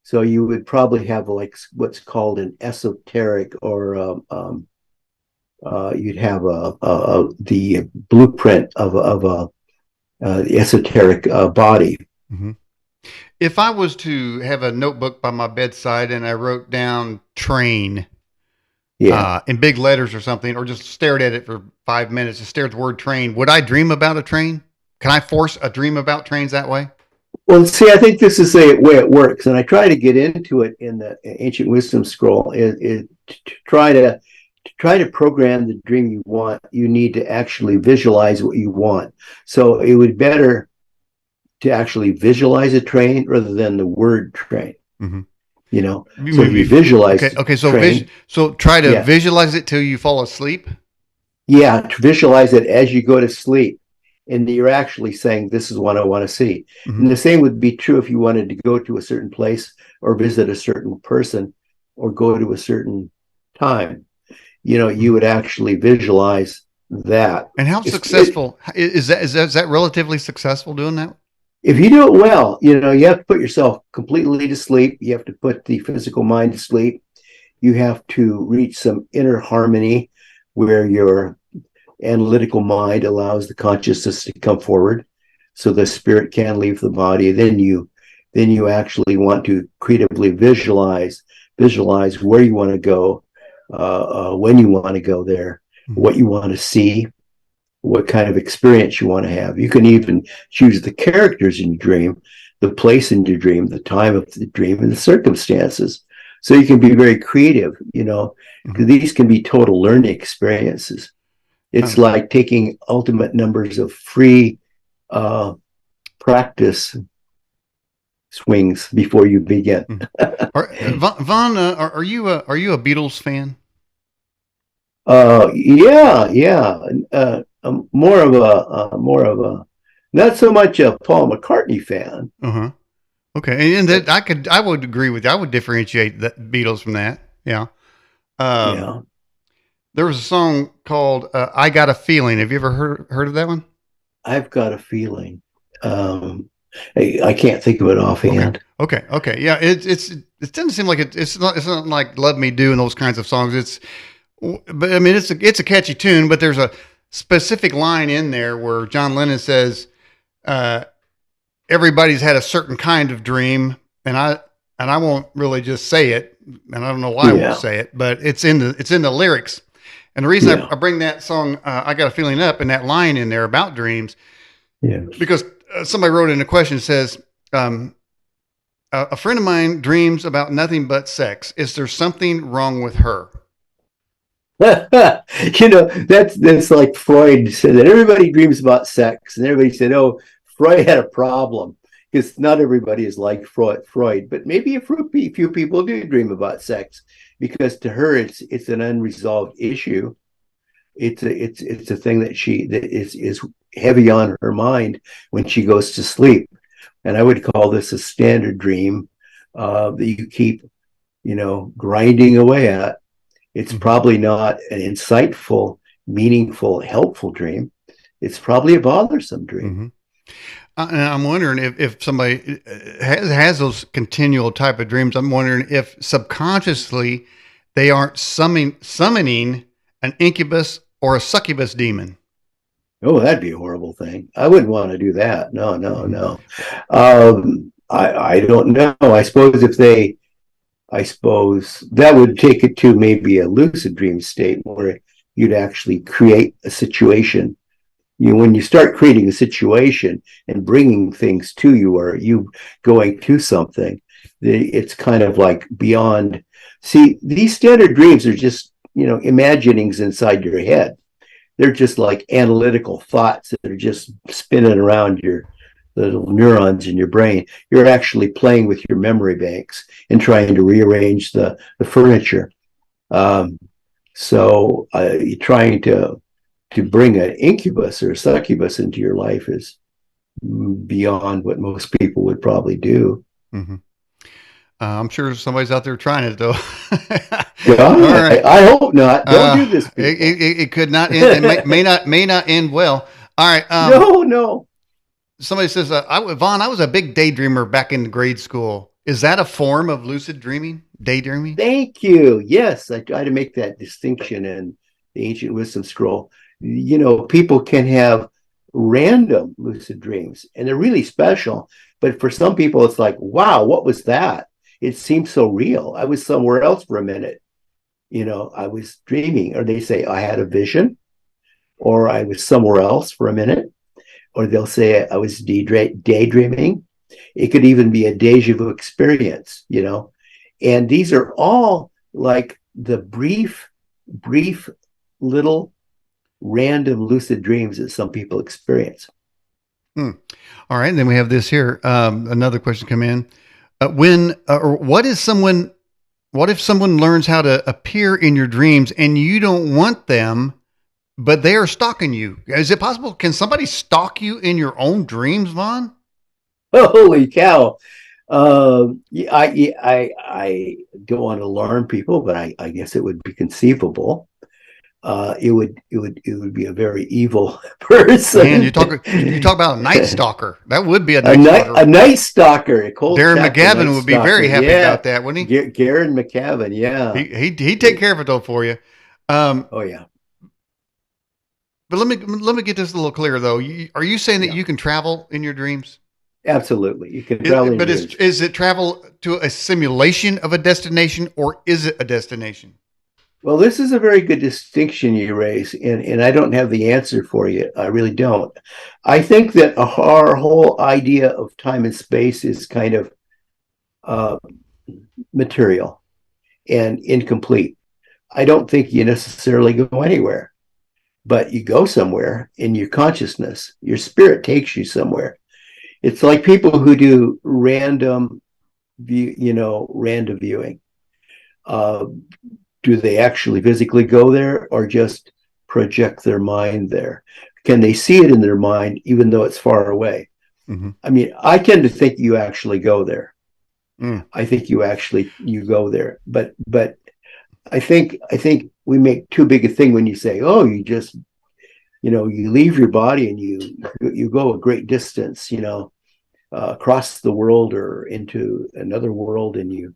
So you would probably have like what's called an esoteric, or you'd have the blueprint of a esoteric body. Mm-hmm. If I was to have a notebook by my bedside and I wrote down train Yeah. in big letters or something, or just stared at it for 5 minutes and stared at the word train, would I dream about a train? Can I force a dream about trains that way? Well, see, I think this is the way it works, and I try to get into it in the ancient wisdom scroll. Is to try to program the dream you want. You need to actually visualize what you want. So it would better to actually visualize a train rather than the word train. Mm-hmm. So if you visualize Okay. the Okay. train, So try to yeah, visualize it till you fall asleep. yeah, to visualize it as you go to sleep, and you're actually saying, "This is what I want to see." Mm-hmm. And the same would be true if you wanted to go to a certain place or visit a certain person or go to a certain time. You would actually visualize that. And how successful is that relatively successful doing that? If you do it well, you have to put yourself completely to sleep. You have to put the physical mind to sleep. You have to reach some inner harmony where your analytical mind allows the consciousness to come forward so the spirit can leave the body. Then you actually want to creatively visualize where you want to go, when you want to go there, Mm-hmm. what you want to see, what kind of experience you want to have. You can even choose the characters in your dream, the place in your dream, the time of the dream, and the circumstances. So you can be very creative, Mm-hmm. because these can be total learning experiences. It's Um, like taking ultimate numbers of free uh, practice swings before you begin. mhm. Vaughn, are you a Beatles fan? Yeah, yeah. More of a not so much a Paul McCartney fan. Uh huh. Okay, and But that I would agree with you. I would differentiate the Beatles from that. Yeah. Um, yeah, there was a song called "I Got a Feeling." Have you ever heard of that one? I've got a feeling. Um, I can't think of it Okay. offhand. Okay. Yeah. It doesn't seem like it's not like "Love Me Do" and those kinds of songs. But I mean, it's a catchy tune. But there's a specific line in there where John Lennon says, uh, "Everybody's had a certain kind of dream," and I won't really just say it, and I don't know why I won't Yeah, say it, but it's in the lyrics. And the reason yeah, I bring that song, "I Got a Feeling" up, and that line in there about dreams, yeah. because somebody wrote in a question says. A friend of mine dreams about nothing but sex. Is there something wrong with her? That's like Freud said that everybody dreams about sex, and everybody said, "Oh, Freud had a problem." because not everybody is like Freud, but maybe a few people do dream about sex because to her it's an unresolved issue. It's a thing that is heavy on her mind when she goes to sleep, and I would call this a standard dream that you keep grinding away at. It's Mm-hmm. probably not an insightful, meaningful, helpful dream. It's probably a bothersome dream. Mm-hmm. And I'm wondering if somebody has those continual type of dreams. I'm wondering if subconsciously they aren't summoning an incubus or a succubus demon. Oh, that'd be a horrible thing. I wouldn't want to do that. No, no, Mm-hmm. no. I don't know. I suppose that would take it to maybe a lucid dream state where you'd actually create a situation. When you start creating a situation and bringing things to you, or you going to something, it's kind of like beyond. See, these standard dreams are just imaginings inside your head. They're just like analytical thoughts that are just spinning around your little neurons in your brain. You're actually playing with your memory banks and trying to rearrange the furniture. Um, so trying to bring an incubus or a succubus into your life is beyond what most people would probably do. Mm-hmm. I'm sure somebody's out there trying it though. All Yeah, right. I hope not. Don't do this, people. It could not end. It may not end well. All right. No, no. Somebody says, Vaughn, I was a big daydreamer back in grade school. Is that a form of lucid dreaming? Daydreaming? Thank you. Yes, I try to make that distinction in the ancient wisdom scroll. People can have random lucid dreams and they're really special. But for some people, it's like, wow, what was that? It seems so real. I was somewhere else for a minute. I was dreaming, or they say I had a vision, or I was somewhere else for a minute, or they'll say I was daydreaming. It could even be a deja vu experience. And these are all like the brief little random lucid dreams that some people experience. Hmm. All right. And then we have this here. Another question come in. When or what if someone learns how to appear in your dreams and you don't want them, but they are stalking you? Is it possible? Can somebody stalk you in your own dreams, Vaughn? Holy cow. I don't want to alarm people, but I guess it would be conceivable. It would be a very evil Man, person. you talk about a night stalker. That would be a a night night stalker. a night stalker, a cold Darren chapter McGavin night would be stalker. very happy Yeah, about that, wouldn't he? Garen McCavin. Yeah. He'd take care of it though for you. Um, Oh yeah. but let me get this a little clearer though. Are you saying that Yeah. you can travel in your dreams? Absolutely. You can travel in But dreams. is it travel to a simulation of a destination, or is it a destination? Well, this is a very good distinction you raise, and I don't have the answer for you. I really don't. I think that our whole idea of time and space is kind of uh, material and incomplete. I don't think you necessarily go anywhere, but you go somewhere in your consciousness. Your spirit takes you somewhere. It's like people who do random viewing. Uh, do they actually physically go there or just project their mind there? Can they see it in their mind even though it's far away? Mm-hmm. I mean, I tend to think you actually go there. Mm. I think you go there. But I think we make too big a thing when you say, oh, you just you leave your body and you go a great distance, across the world or into another world, and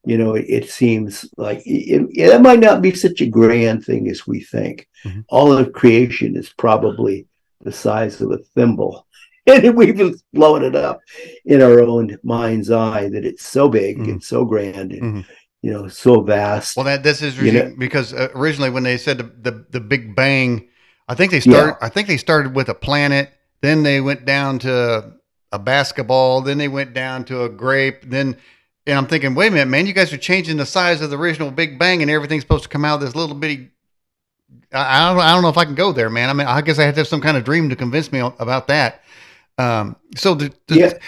it seems like it might not be such a grand thing as we think. Mm-hmm. All of creation is probably the size of a thimble. And we've blown it up in our own mind's eye that it's so big Mm-hmm. and so grand and, Mm-hmm. so vast. Well, this is You know, because originally when they said the Big Bang, yeah, I think they started with a planet, then they went down to a basketball, then they went down to a grape, then. And I'm thinking, wait a minute, man, you guys are changing the size of the original Big Bang and everything's supposed to come out of this little bitty. I don't know if I can go there, man. I mean, I guess I have to have some kind of dream to convince me about that. Yeah,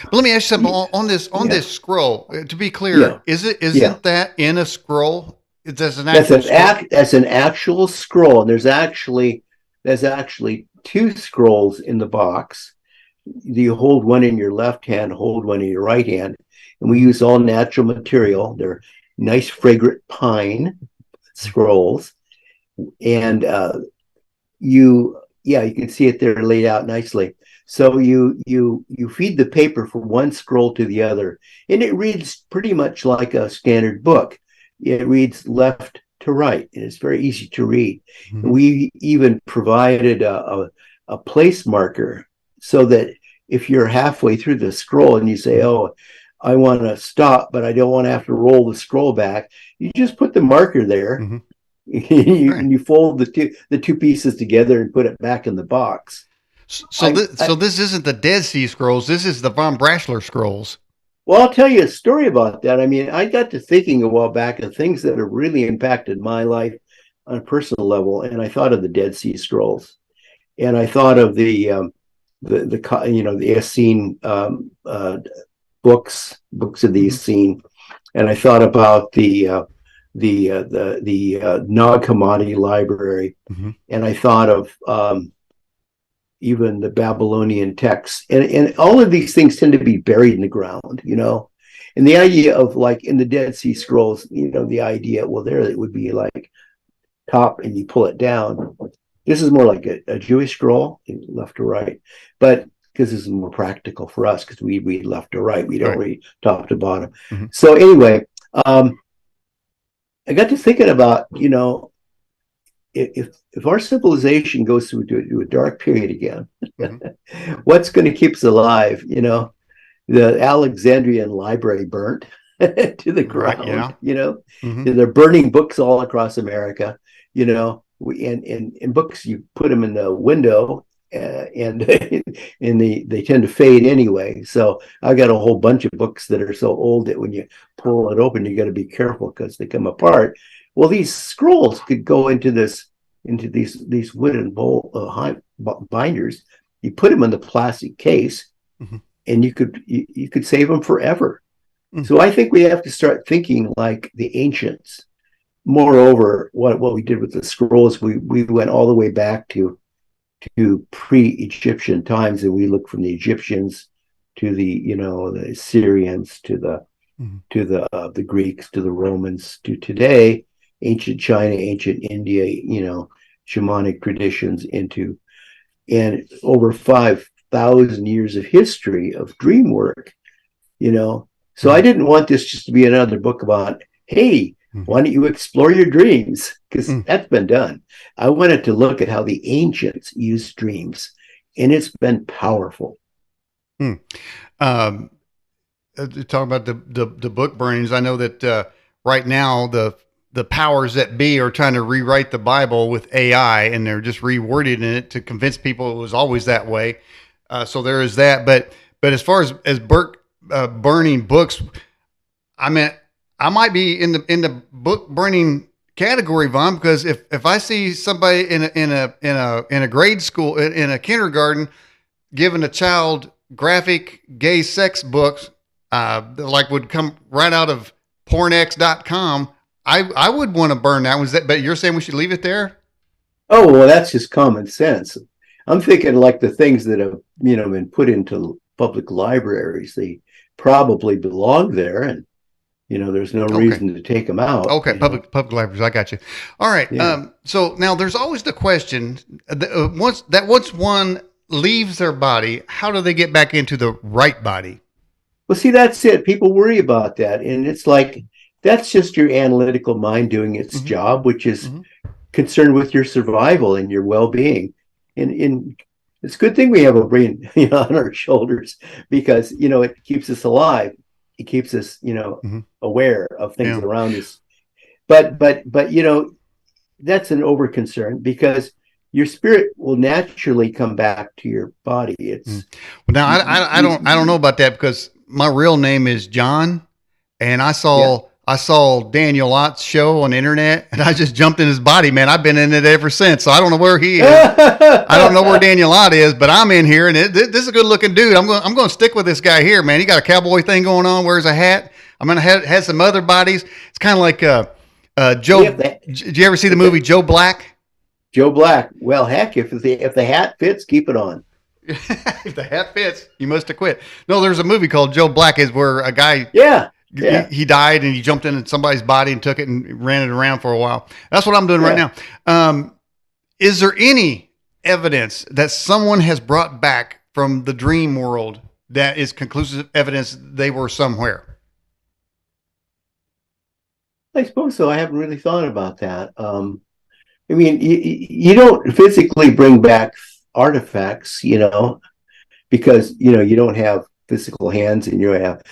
but let me ask you something on yeah, this scroll. To be yeah, clear, yeah. isn't that in a scroll? There's an That's actual scroll. that's an actual scroll. And there's actually two scrolls in the box. You hold one in your left hand, hold one in your right hand, and we Mhm. use all natural material. They're nice, fragrant pine scrolls, and you can see it there laid out nicely. So you feed the paper from one scroll to the other, and it reads pretty much like a standard book. It reads left to right, and it's very easy to read. Mhm. We even provided a place marker so that if you're halfway through the scroll and you say, Mhm. "Oh, I want to stop, but I don't want to have to roll the scroll back," you just put the marker there. Mhm. Right. You fold the two pieces together and put it back in the box. So this isn't the Dead Sea Scrolls. This is the von Braschler scrolls. Well, I'll tell you a story about that. I mean, I got to thinking a while back of things that have really impacted my life on a personal level, and I thought of the Dead Sea Scrolls, and I thought of the Essene books of the Mhm. Essene, and I thought about the Nag Hammadi library, Mhm. and I thought of even the Babylonian texts. And all of these things tend to be buried in the ground, you know. And the idea of like in the Dead Sea Scrolls, you know, the idea, well, there it would be like top and you pull it down. This is more like a Jewish scroll, left to right. But because this is more practical for us, because we read left to right, we don't Right. read top to bottom. Mhm. So anyway, um, I got to thinking about, you know, if our civilization goes through a dark period again, Mhm. what's going to keep us alive? You know, the Alexandrian library burnt to the Right. ground. Yeah. You know, Mhm. they're burning books all across America. You know, and books you put them in the window. And and they tend to fade anyway. So I got a whole bunch of books that are so old that when you pull it open, you got to be careful because they come apart. Well, these scrolls could go into these wooden binders. You put them in the plastic case, Mhm. and you could save them forever. Mhm. So I think we have to start thinking like the ancients. Moreover, what we did with the scrolls, we went all the way back to pre-Egyptian times, and we looked from the Egyptians to the Syrians Mhm. to the Greeks to the Romans to today, ancient China, ancient India, shamanic traditions into and over 5,000 years of history of dream work, you know. So I Mhm. didn't want this just to be another book about, hey, Mhm. why don't you explore your dreams? Because Mhm. that's been done. I wanted to look at how the ancients used dreams, and it's been powerful. Mhm. Um, talking about the book burnings, I know that right now the powers that be are trying to rewrite the Bible with AI, and they're just rewording it to convince people it was always that way. So there is that. But as far as burning books, I mean, I might be in the book burning category, Vaughn, because if I see somebody in a grade school in a kindergarten giving a child graphic gay sex books, like would come right out of pornx.com, I would want to burn that. Was that? But you're saying we should leave it there? Oh, well, that's just common sense. I'm thinking like the things that have, been put into public libraries, they probably belong there, and there's no Okay. reason to take them out. Okay, public libraries. I got you. All right. Yeah. So now there's always the question: once one leaves their body, how do they get back into the right body? Well, see, that's it. People worry about that. And it's like, that's just your analytical mind doing its Hmm. job, which is Hmm. concerned with your survival and your well being. And it's a good thing we have a brain, on our shoulders because, it keeps us alive. It keeps us, Hmm. aware of things Yeah. around us. But, that's an over concern because your spirit will naturally come back to your body. Mm. It's, Well, now you, I don't know you, about that because my real name is John, and I yeah, saw I saw Daniel Ott's show on the internet, and I just jumped in his body, man. I've been in it ever since. So I don't know where he is. I don't know where Daniel Ott is, but I'm in here, and this is a good looking dude. I'm going to stick with this guy here, man. He got a cowboy thing going on, wears a hat. I'm going to have some other bodies. It's kind of like Joe. Did you ever see the movie Joe Black? Joe Black. Well, heck, if the hat fits, keep it on. If the hat fits, you must have quit. No, there's a movie called Joe Black, is where a guy, he died and he jumped into somebody's body and took it and ran it around for a while. That's what I'm doing right now. Is there any evidence that someone has brought back from the dream world that is conclusive evidence they were somewhere? I suppose so. I haven't really thought about that. I mean, you don't physically bring back artifacts, because you don't have physical hands, and you have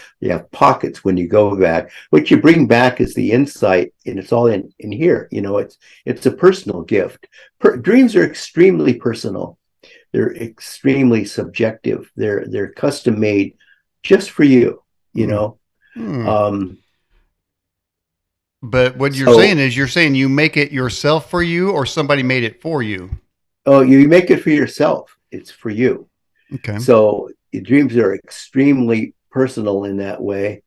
pockets when you go back. What you bring back is the insight, and it's all in here. It's a personal gift. Dreams are extremely personal. They're extremely subjective. They're custom made just for you. But what you're saying is, you make it yourself for you, or somebody made it for you. Oh, you make it for yourself. It's for you. Okay. So dreams are extremely personal in that way.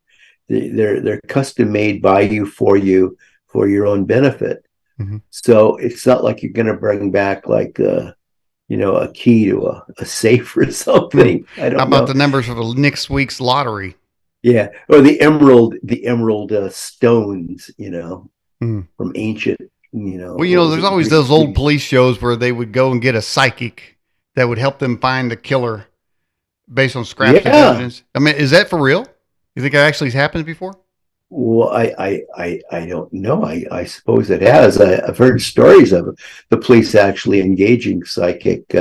They're custom made by you for your own benefit. Mm-hmm. So it's not like you're going to bring back like a key to a safe or something. I don't know. How about the numbers for the next week's lottery? Yeah, or the emerald stones, from ancient. Well, there's always those old police shows where they would go and get a psychic that would help them find the killer based on scraps of evidence. I mean, is that for real? You think that actually has happened before? Well, I don't know. I suppose it has. I've heard stories of the police actually engaging psychic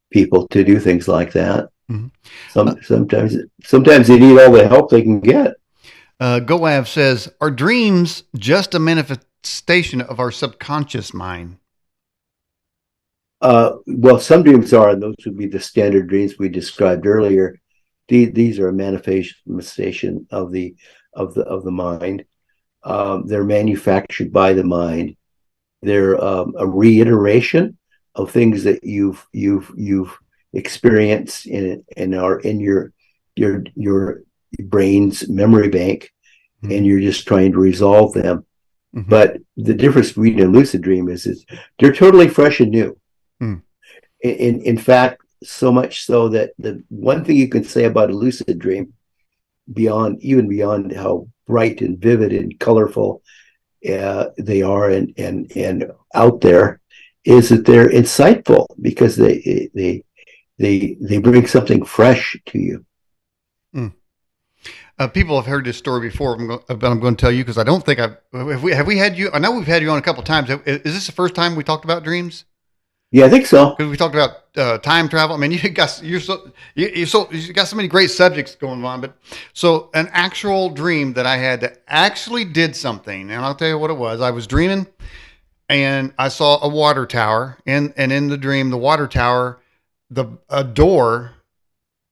people to do things like that. Mm-hmm. Sometimes they need all the help they can get. Goav says, "Are dreams just a manifestation of our subconscious mind?" Well, some dreams are, and those would be the standard dreams we described earlier. These are a manifestation of the mind. They're manufactured by the mind. They're a reiteration of things that you've experienced and are in your brain's memory bank, mm-hmm. and you're just trying to resolve them. Mm-hmm. But the difference between a lucid dream is they're totally fresh and new. Mm. In fact, so much so that the one thing you can say about a lucid dream, beyond how bright and vivid and colorful they are and out there, is that they're insightful because they bring something fresh to you. Mm. People have heard this story before, but I'm going to tell you because I don't think have we had you? I know we've had you on a couple of times. Is this the first time we talked about dreams? Yeah, I think so. Because we talked about time travel. I mean, you got so many great subjects going on. But so an actual dream that I had that actually did something, and I'll tell you what it was. I was dreaming, and I saw a water tower, and in the dream, the water tower, a door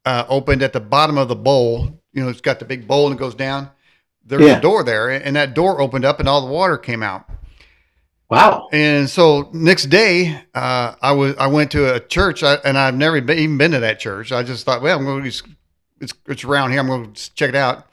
opened at the bottom of the bowl. It's got the big bowl and it goes down. There's a door there, and that door opened up, and all the water came out. Wow! And so next day, I went to a church, and I've never even been to that church. I just thought, well, I'm going to it's around here. I'm going to check it out.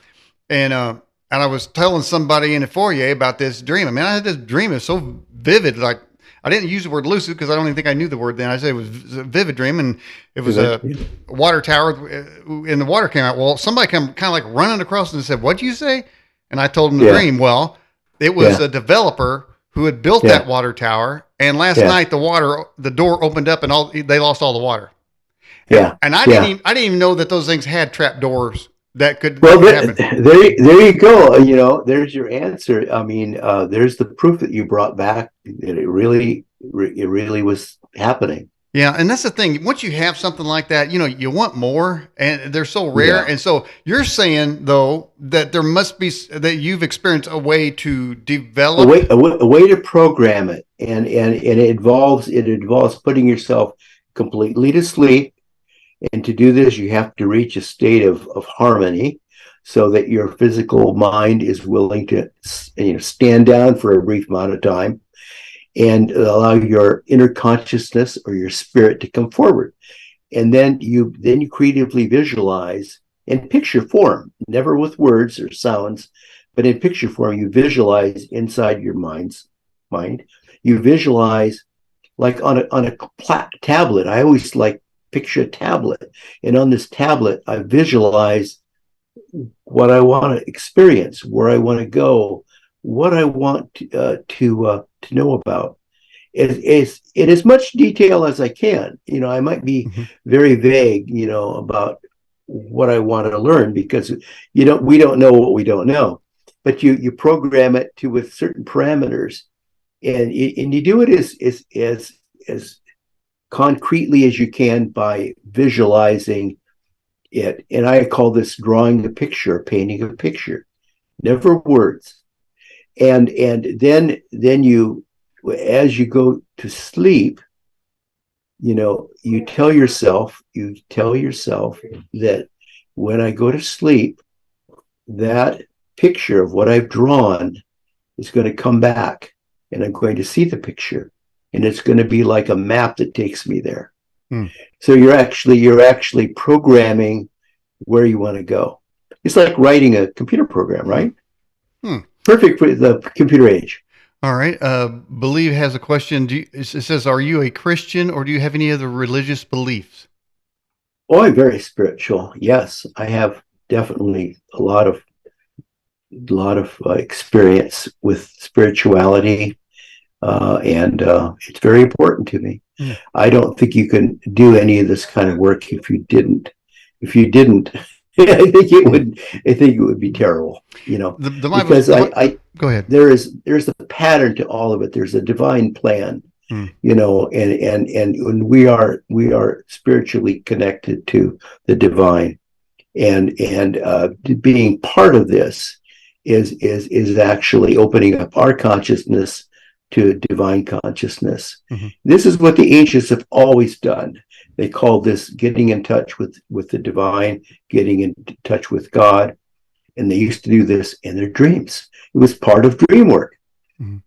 And I was telling somebody in the foyer about this dream. I mean, I had this dream. It was so vivid. Like, I didn't use the word lucid because I don't even think I knew the word then. I said it was a vivid dream, and it was a water tower, and the water came out. Well, somebody came kind of like running across and said, "What'd you say?" And I told them the dream. Well, it was a developer who had built that water tower, and last night the door opened up, and they lost all the water. Yeah, and I didn't even know that those things had trap doors that could happen. There you go. There's your answer. I mean, there's the proof that you brought back that it really was happening. Yeah, and that's the thing. Once you have something like that, you want more, and they're so rare. Yeah. And so you're saying, though, that there must be that you've experienced a way to develop a way to program it, and it involves putting yourself completely to sleep. And to do this, you have to reach a state of harmony. so that your physical mind is willing to stand down for a brief amount of time and allow your inner consciousness or your spirit to come forward. And then you creatively visualize in picture form, never with words or sounds, but in picture form, you visualize inside your mind. You visualize like on a tablet. I always like picture a tablet, and on this tablet, I visualize what I want to experience, where I want to go, what I want to know about. In as much detail as I can. I might be Mm-hmm. very vague, about what I want to learn because we don't know what we don't know. But you program it to with certain parameters, and you do it as concretely as you can by visualizing it. And I call this drawing a picture, painting a picture, never words. And then you, as you go to sleep, you tell yourself that when I go to sleep, that picture of what I've drawn is going to come back, and I'm going to see the picture, and it's going to be like a map that takes me there. Hmm. So you're actually programming where you want to go. It's like writing a computer program, right? Hmm. Perfect for the computer age. All right. Believe has a question. It says, are you a Christian or do you have any other religious beliefs? Oh, I'm very spiritual. Yes, I have definitely a lot of experience with spirituality, and it's very important to me. Hmm. I don't think you can do any of this kind of work if you didn't. If you didn't, I think it would. I think it would be terrible. The Bible, Because I go ahead. there's a pattern to all of it. There's a divine plan. Hmm. And we are spiritually connected to the divine, and being part of this is actually opening up our consciousness to divine consciousness. Hmm. This is what the ancients have always done. They call this getting in touch with the divine, getting in touch with God, and they used to do this in their dreams. It was part of dream work. Hmm.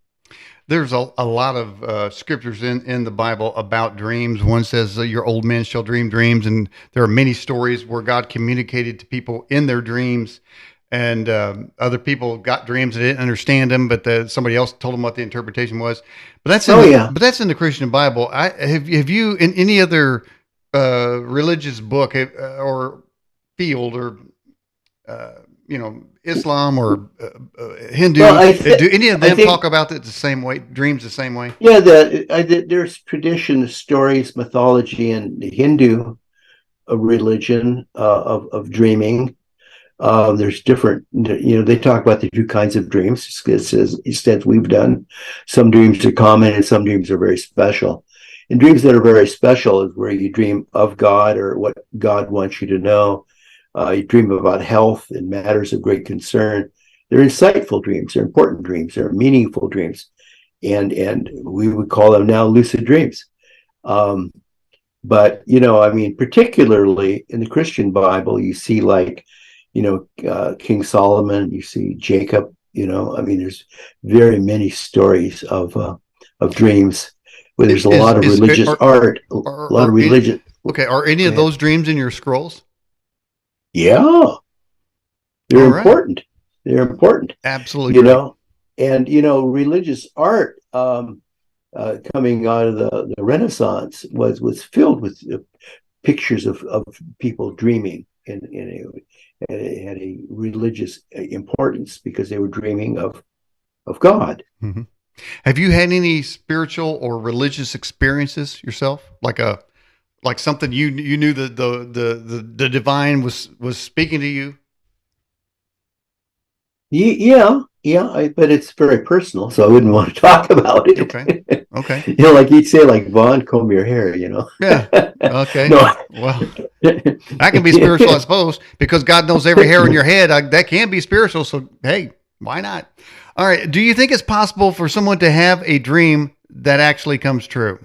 There's a lot of scriptures in the Bible about dreams. One says, your old men shall dream dreams. And there are many stories where God communicated to people in their dreams. And other people got dreams and didn't understand them, but somebody else told them what the interpretation was. But that's Oh yeah. in the Christian Bible. Have you in any other religious book or field or Islam or Well, Hindu, do any of I them talk think about it the same way, dreams the same way? yeah. There's tradition, stories, mythology, and the Hindu religion of dreaming. There's different, they talk about the two kinds of dreams, as we've done. Some dreams are common and some dreams are very special. And dreams that are very special is where you dream of God or what God wants you to know. You dream about health and matters of great concern. They're insightful dreams, they're important dreams, they're meaningful dreams. And we would call them now lucid dreams. Um, but, I mean, particularly in the Christian Bible, you see like, King Solomon, you see Jacob, I mean, there's very many stories of dreams where there's a Is lot of is religious art, a lot of religion. okay? Are any Go of ahead. those dreams in your scrolls? Yeah, they're All right, important. They're important, absolutely you great. know, and religious art coming out of the Renaissance was filled with pictures of people dreaming, and it had a religious importance because they were dreaming of God. Hmm. Have you had any spiritual or religious experiences yourself, like something you knew the divine was speaking to you? Yeah, yeah, but it's very personal, so I wouldn't want to talk about Okay, it. okay, Like you'd say, like Vaughn, comb your hair. yeah, okay. No. Well, that can be spiritual, I suppose, because God knows every hair in your head. That can be spiritual. So, hey, why not? All right. Do you think it's possible for someone to have a dream that actually comes true?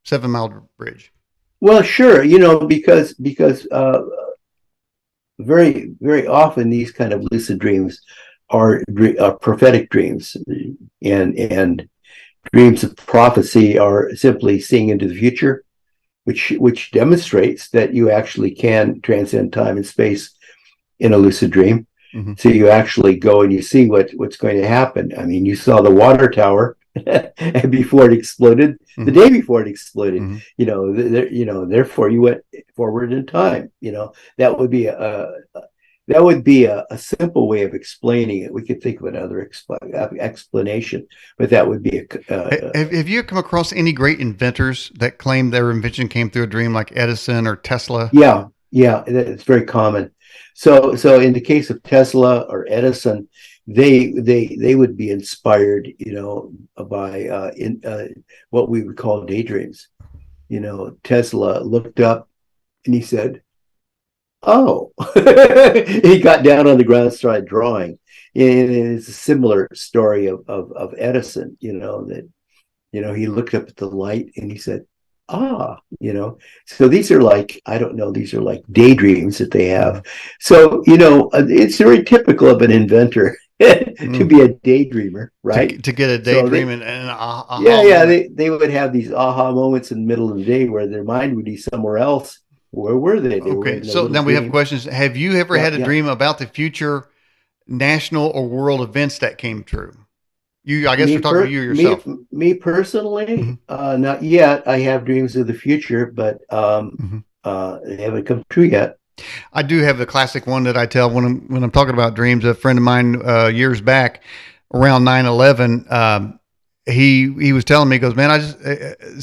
7 Mile Bridge. Well, sure, because very often these kind of lucid dreams are prophetic dreams, and dreams of prophecy are simply seeing into the future, which demonstrates that you actually can transcend time and space in a lucid dream. Mm-hmm. So you actually go and you see what's going to happen. I mean, you saw the water tower before it exploded, the Mm-hmm. day before it exploded. Mm-hmm. Therefore you went forward in time. That would be a simple way of explaining it. We could think of another explanation, but that would be Have you come across any great inventors that claim their invention came through a dream, like Edison or Tesla? yeah, it's very common. So in the case of Tesla or Edison, they would be inspired, by in what we would call daydreams. Tesla looked up and he said, "Oh," he got down on the ground and started drawing. And it's a similar story of Edison, that he looked up at the light and he said, "Ah," So these are like, I don't know, these are like daydreams that they Mm-hmm. have. So, it's very typical of an inventor to Mm. be a daydreamer, right? To get a So daydream and an aha yeah, moment. they would have these aha moments in the middle of the day where their mind would be somewhere else. Where were they? They were Okay, in a so little now we have dream. questions. Have you ever Yeah, had a yeah. dream about the future national or world events that came true? I guess Me we're talking to per you me yourself. me personally, Hmm. not yet. I have dreams of the future, but Hmm. they haven't come true yet. I do have the classic one that I tell when I'm talking about dreams. A friend of mine years back, around 9/11, he was telling me, he goes, man, I just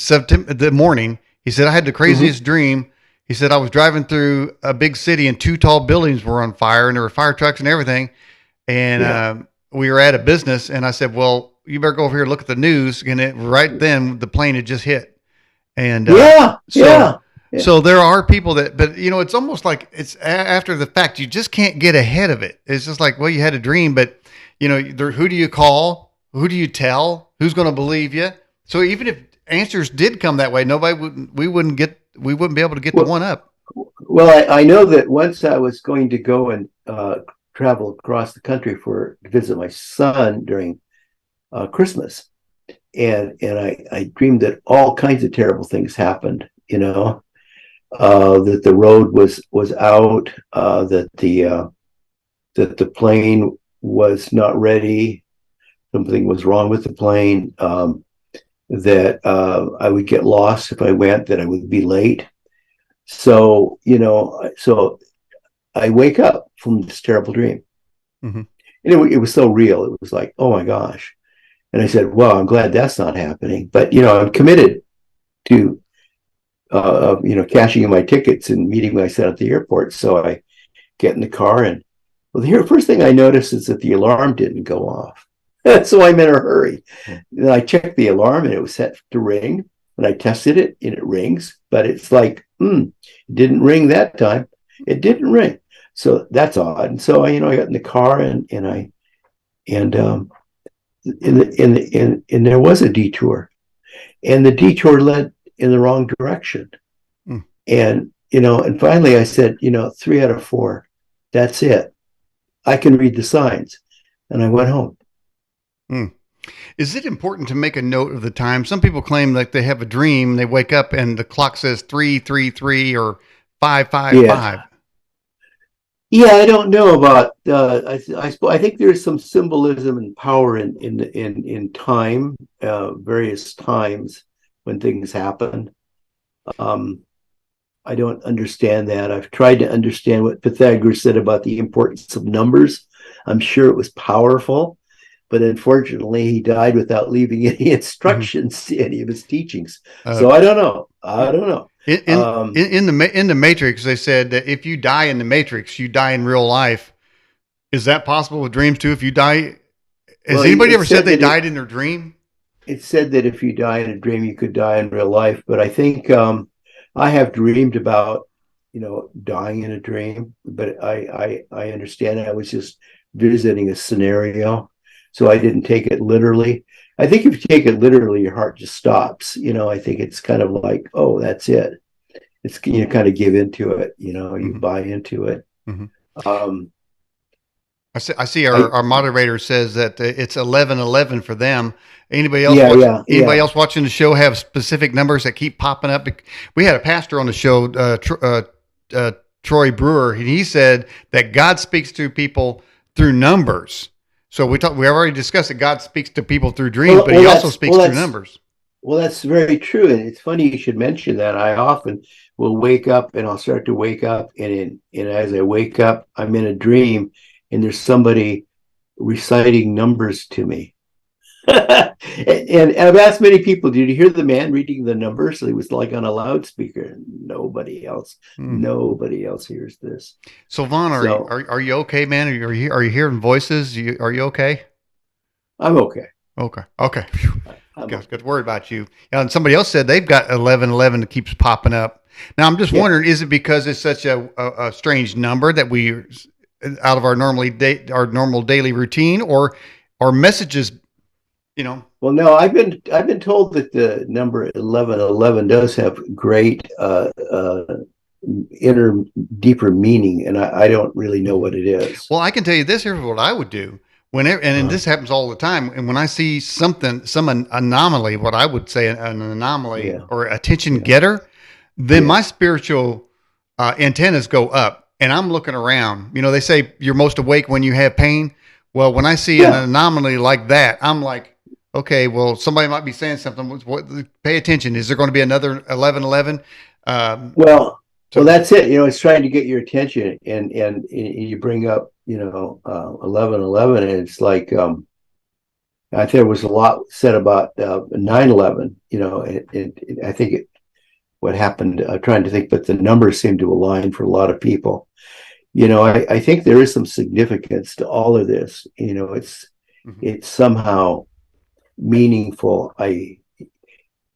September the morning. He said I had the Hmm. craziest dream. He said I was driving through a big city and two tall buildings were on fire and there were fire trucks and everything. And Yeah, we were at a business, and I said, well, you better go over here and look at the news. And right then, the plane had just hit. And yeah, so yeah, yeah. so there are people that, but it's almost like it's after the fact. You just can't get ahead of it. It's just like, well, you had a dream, but who do you call? Who do you tell? Who's going to believe you? So even if answers did come that way, we wouldn't be able to get the Well, one up. well, I know that once I was going to go and travel across the country to visit my son during Christmas, and I dreamed that all kinds of terrible things happened. That the road was out, that the plane was not ready, something was wrong with the plane, that I would get lost if I went, that I would be late. So I wake up from this terrible dream, Hmm. and it was so real. It was like, oh my gosh. And I said, well, I'm glad that's not happening. But I'm committed to cashing in my tickets and meeting my son at the airport. So I get in the car, and well, the first thing I noticed is that the alarm didn't go off. So I'm in a hurry. Then I checked the alarm and it was set to ring. And I tested it and it rings, but it's like, it didn't ring that time. It didn't ring. So that's odd. And so I got in the car, and there was a detour, and the detour led in the wrong direction. Mm. And finally I said, 3 out of 4, that's it. I can read the signs. And I went home. Mm. Is it important to make a note of the time? Some people claim like they have a dream, they wake up and the clock says 3:33 or 5:55. Yeah. Yeah, I don't know about. I think there's some symbolism and power in time, various times when things happen. Um, I don't understand that. I've tried to understand what Pythagoras said about the importance of numbers. I'm sure it was powerful, but unfortunately, he died without leaving any Mm-hmm. instructions to any of his teachings. Uh, So I don't know. I don't know. in, in Um, in the Matrix, they said that if you die in the Matrix, you die in real life. Is that possible with dreams too? If you die, well, has anybody it ever said said they that died in their dream? if you die in a dream, you could die in real life. But I think I have dreamed about, dying in a dream. But I understand I was just visiting a scenario, so I didn't take it literally. I think if you take it literally, your heart just stops. I think it's kind of like, oh, that's it. It's kind of give into it. You Hmm. buy into it. Hmm. Um, I see I our moderator says that it's 11:11 for them. yeah, yeah, Anybody yeah. else watching the show have specific numbers that keep popping up? We had a pastor on the show, uh, Troy Brewer, and he said that God speaks to people through numbers. So we already discussed that God speaks to people through dreams, Well, but well, he also that's speaks well, through that's numbers. well, that's very true, and it's funny you should mention that. I often will wake up, and I'll start to wake up, and as I wake up, I'm in a dream, and there's somebody reciting numbers to me. And I've asked many people, did you hear the man reading the numbers? He was like on a loudspeaker. Hmm. Nobody else hears this. So Vaughn, So are you okay, man? Are you hearing voices? Are you okay? I'm okay. Okay. Okay. I'm Got okay. worried about you. And somebody else said they've got 1111 that keeps popping up. Now I'm just Yeah. wondering, is it because it's such a strange number that we out of our our normal daily routine, or messages? You know. Well, no, I've been told that the number 1111 does have great inner deeper meaning, and I don't really know what it is. Well, I can tell you this. Here's what I would do. Whenever, and Uh, this happens all the time. And when I see some anomaly, what I would say an anomaly yeah, or attention yeah, getter, then yeah, my spiritual antennas go up, and I'm looking around. You know, they say you're most awake when you have pain. Well, when I see an yeah. anomaly like that, I'm like, okay, well, somebody might be saying something. Pay attention. Is there going to be another 1111? Um, Well, well, so that's it. It's trying to get your attention, and you bring up, 1111, and it's like I think there was a lot said about 9/11. I think what happened. Trying to think, but the numbers seem to align for a lot of people. I think there is some significance to all of this. mhm. It's somehow meaningful.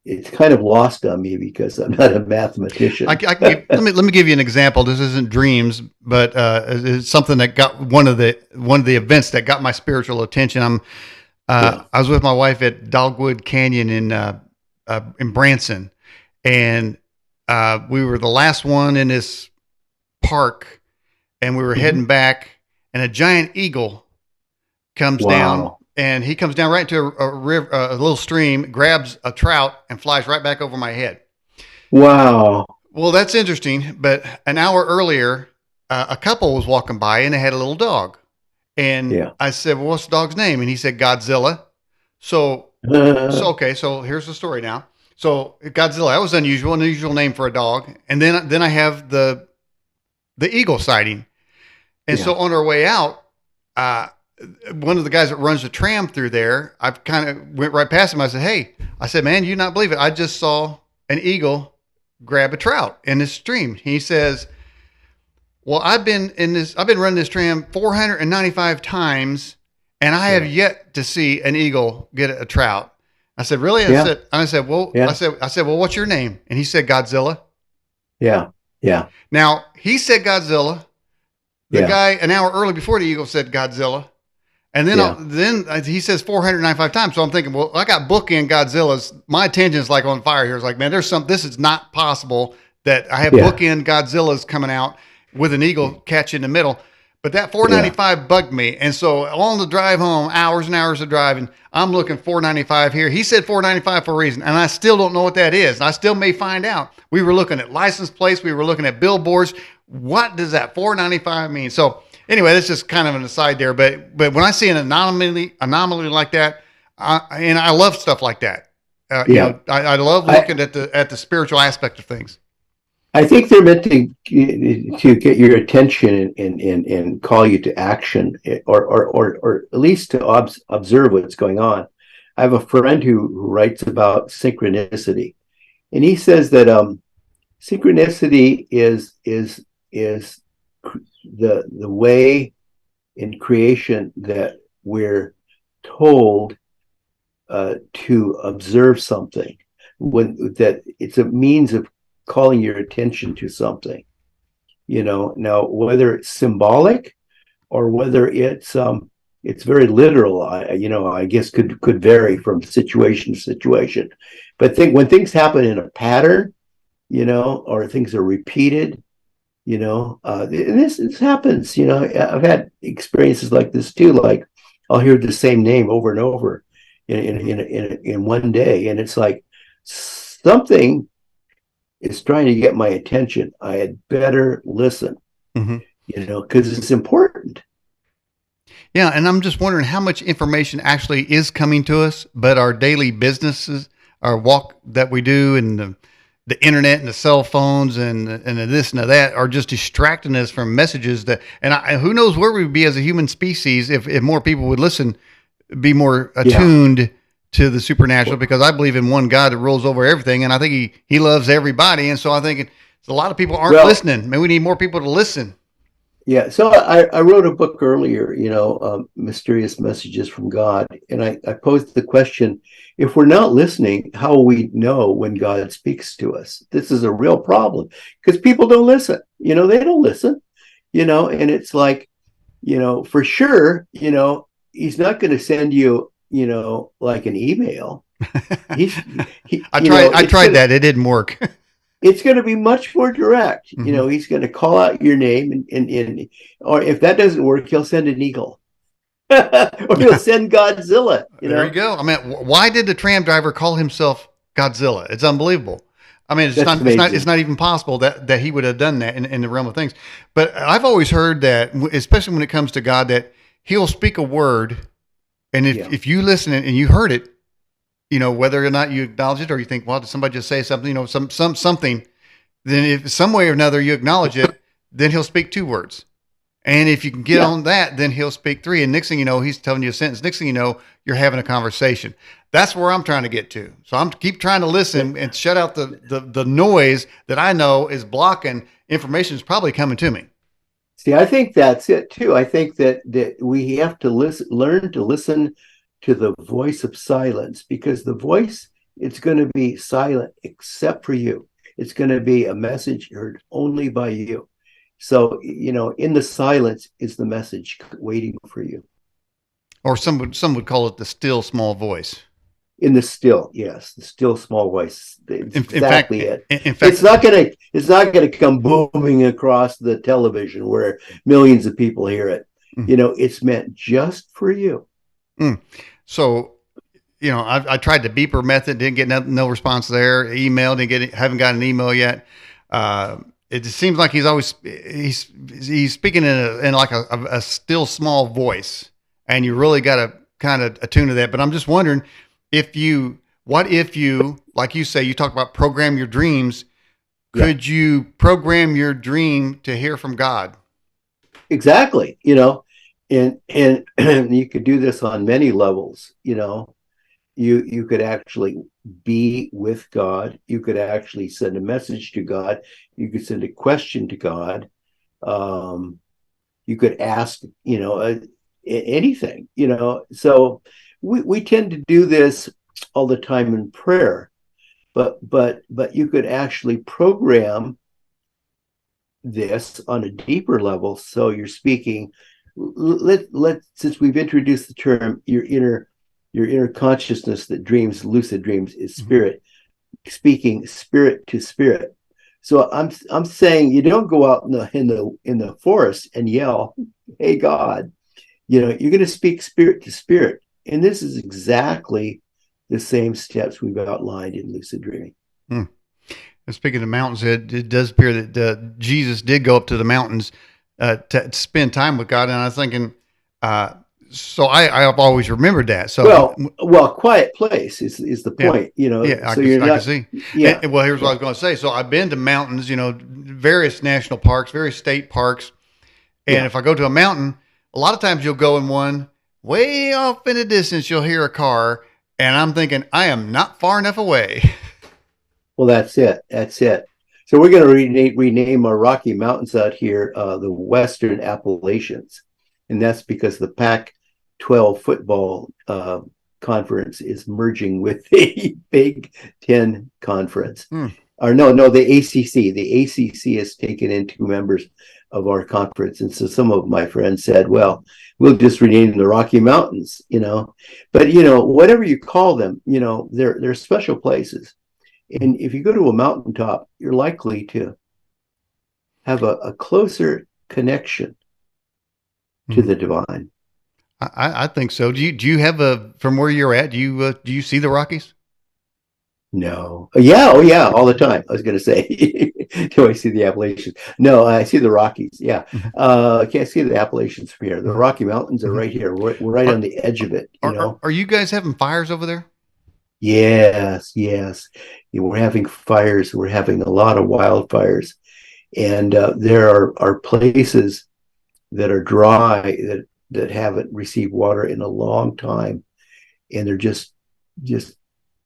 It's kind of lost on me because I'm not a mathematician. I can give let me give you an example. This isn't dreams, but it's something that got one of the events that got my spiritual attention. Yeah. I was with my wife at Dogwood Canyon in Branson, and we were the last one in this park, and we were Mhm. heading back, and a giant eagle comes down, Wow. and he comes down right into a river, a little stream, grabs a trout, and flies right back over my head. Wow. Well, that's interesting. But an hour earlier, a couple was walking by and they had a little dog. And Yeah. I said, "Well, what's the dog's name?" And he said, "Godzilla." So, Uh, okay. So here's the story now. So Godzilla, that was unusual name for a dog. And then I have the eagle sighting. And so yeah. on our way out, uh, one of the guys that runs the tram through there, I kind of went right past him. I said, "Hey," I said, "Man, you not believe it? I just saw an eagle grab a trout in this stream." He says, "Well, I've been running this tram 495 times, and I have Yeah. yet to see an eagle get a trout." I said, "Really?" Yeah. Yeah. I said, "Well, what's your name?" And he said, "Godzilla." Yeah. Yeah. Now he said Godzilla. The Yeah. guy an hour early before the eagle said Godzilla. And Yeah. then he says 495 times. So I'm thinking, well, I got bookend Godzilla's. My attention's like on fire here. It's like, man, this is not possible that I have Yeah. bookend Godzilla's coming out with an eagle catch in the middle. But that Yeah. 495 bugged me. And so on the drive home, hours and hours of driving, I'm looking 495 here. He said 495 for a reason. And I still don't know what that is. I still may find out. We were looking at license plates. We were looking at billboards. What does that 495 mean? So anyway, that's just kind of an aside there. But when I see an anomaly like that, and I love stuff like that. Yeah. I love I looking at the spiritual aspect of things. I think they're meant to get your attention and call you to action, or at least to observe what's going on. I have a friend who writes about synchronicity, and he says that synchronicity is the way in creation that we're told to observe something, when that it's a means of calling your attention to something. Now whether it's symbolic or whether it's very literal, I guess could vary from situation to situation. But think when things happen in a pattern, or things are repeated, And this happens. I've had experiences like this too. Like I'll hear the same name over and over Mhm. in one day, and it's like something is trying to get my attention. I had better listen, Mhm. because it's important. Yeah, and I'm just wondering how much information actually is coming to us, but our daily businesses, our walk that we do, and the internet and the cell phones and the this and the that are just distracting us from messages that. And who knows where we'd be as a human species if more people would listen, be more Yeah. attuned to the supernatural. Because I believe in one God that rules over everything, and I think He loves everybody. And so I think a lot of people aren't Well, listening. Maybe we need more people to listen. yeah. So I wrote a book earlier, Mysterious Messages from God. And I posed the question, if we're not listening, how will we know when God speaks to us? This is a real problem because people don't listen. They don't listen, and it's like, for sure, he's not going to send you, like an email. He's, I tried that. It didn't work. it's going to be much more direct. Hmm. He's going to call out your name, or if that doesn't work, he'll send an eagle, or he'll send Godzilla. There you go. I mean, why did the tram driver call himself Godzilla? It's unbelievable. I mean, That's it's amazing. not even possible that he would have done that in the realm of things. But I've always heard that, especially when it comes to God, that He'll speak a word, and Yeah, if you listen and you heard it, whether or not you acknowledge it or you think, well, did somebody just say something, something, then if some way or another you acknowledge it, then He'll speak two words. And if you can get yeah. on that, then he'll speak three. And next thing you know, he's telling you a sentence. Next thing you know, you're having a conversation. That's where I'm trying to get to. So I'm keep trying to listen and shut out the noise that I know is blocking information is probably coming to me. See, I think that's it too. I think that we have to learn to listen to the voice of silence, because the voice, it's going to be silent except for you. It's going to be a message heard only by you. So, in the silence is the message waiting for you. Or some would call it the still small voice. In the still, yes, the still small voice. It's In fact, exactly it. in It's fact, not gonna it's not gonna come booming across the television where millions of people hear it. mm, It's meant just for you. mm. So I tried the beeper method, didn't get no response there. Email didn't get, haven't got an email yet. It just seems like he's speaking in like a still small voice, and you really got to kind of attune to that. But I'm just wondering what if you, like you say, you talk about program your dreams. Yeah, Could you program your dream to hear from God? exactly. And you could do this on many levels. You could actually be with God. You could actually send a message to God. You could send a question to God. Um, you could ask, anything. So we tend to do this all the time in prayer, but you could actually program this on a deeper level. So you're speaking. Let Since we've introduced the term, your inner consciousness that dreams, lucid dreams, is Mhm. spirit, speaking spirit to spirit. So I'm saying you don't go out in the forest and yell, "Hey God." You're going to speak spirit to spirit, and this is exactly the same steps we've outlined in lucid dreaming. Hmm. And speaking of mountains, it does appear that Jesus did go up to the mountains to spend time with God. And I was thinking, uh, so I've always remembered that. So Well, quiet place is the yeah, point. yeah, So you're I can not. see. Yeah, Well, here's what I yeah, was going to say. So I've been to mountains, various national parks, various state parks, and yeah. if I go to a mountain, a lot of times you'll go in one way off in the distance. You'll hear a car, and I'm thinking I am not far enough away. Well, that's it. That's it. So we're going to rename our Rocky Mountains out here the Western Appalachians, and that's because the Pac-12 football conference is merging with the Big Ten conference. Hmm. Or no, the ACC. The ACC has taken in two members of our conference, and so some of my friends said, "Well, we'll just rename them the Rocky Mountains," But whatever you call them, they're special places. And if you go to a mountaintop, you're likely to have a closer connection to Mhm. the divine. I think so. Do you have a from where you're at? Do you see the Rockies? No. Yeah. Oh, yeah. All the time. I was going to say, do I see the Appalachians? No, I see the Rockies. Yeah. Mhm. I can't see the Appalachians from here. The Mhm. Rocky Mountains are Mhm. right here. We're right Are, on the edge of it, you know? are you guys having fires over there? Yes. Yes. Yeah, we're having fires. We're having a lot of wildfires. And there are places that are dry that haven't received water in a long time. And they're just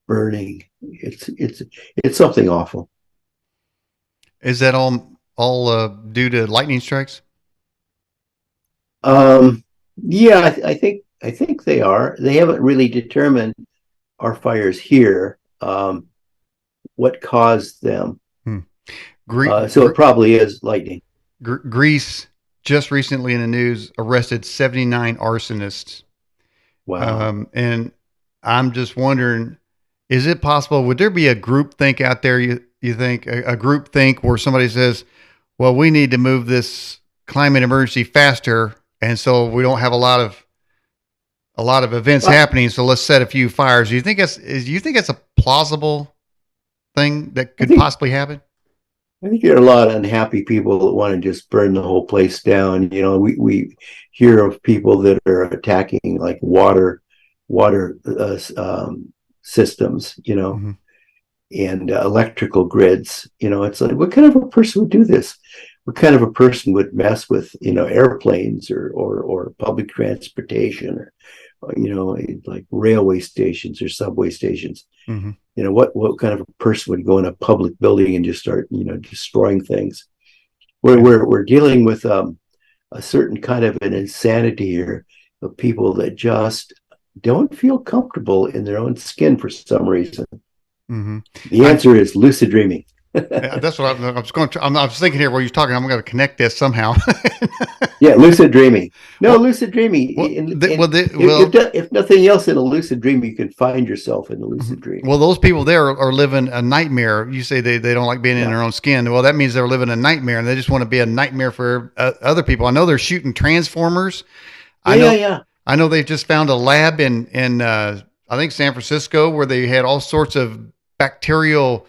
burning. It's something awful. Is that all due to lightning strikes? Um, yeah, I think they are. They haven't really determined our fires here, what caused them. Hmm. So it probably is lightning. Greece just recently in the news arrested 79 arsonists. Wow. And I'm just wondering, is it possible? Would there be a group think out there? You think a group think where somebody says, "Well, we need to move this climate emergency faster, and so we don't have a lot of events Well, happening. So let's set a few fires." Do you think you think it's a plausible thing that I could think possibly happen? I think there are a lot of unhappy people that want to just burn the whole place down. You know, we hear of people that are attacking like water systems. You know, Mm-hmm. and electrical grids. You know, it's like, what kind of a person would do this? What kind of a person would mess with, airplanes or public transportation or like railway stations or subway stations? Mm-hmm. What kind of a person would go in a public building and just start, destroying things? We're Yeah. we're, we're dealing with a certain kind of an insanity here of people that just don't feel comfortable in their own skin for some reason. Mm-hmm. The I answer is lucid dreaming. that's what I was going to. I was thinking here while you're talking. I'm going to connect this somehow. Yeah, lucid dreaming. No, well, lucid dreaming. If nothing else, in a lucid dream, you can find yourself in a lucid mhm. dream. Well, those people there are living a nightmare. You say they don't like being in Yeah, their own skin. Well, that means they're living a nightmare, and they just want to be a nightmare for other people. I know they're shooting transformers. I yeah, yeah, know, yeah. I know they've just found a lab in I think San Francisco where they had all sorts of bacterial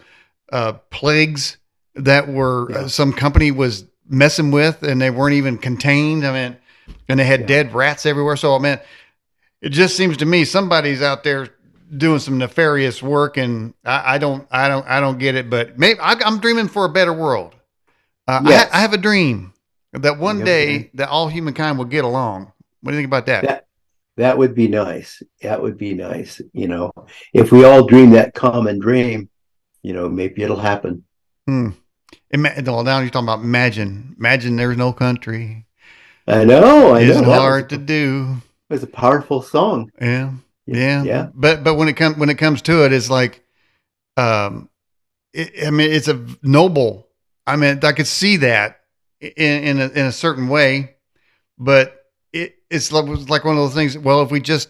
plagues that were Yeah, some company was messing with, and they weren't even contained. I mean, and they had yeah. dead rats everywhere. So I mean, it just seems to me somebody's out there doing some nefarious work, and I don't get it. But maybe I'm dreaming for a better world. I Yes, have a dream that you one have a dream. day that all humankind will get along. What do you think about that? That that would be nice. That would be nice. If we all dream that common dream, maybe it'll happen. Hmm. Well, now you're talking about imagine. Imagine there's no country. I know, I Isn't know. That was hard to do. a powerful song. Yeah, Yeah, yeah. yeah, But when it comes to it, it's like, um, I mean, it's a noble. I mean, I could see that in a certain way, but it's like one of those things. Well, if we just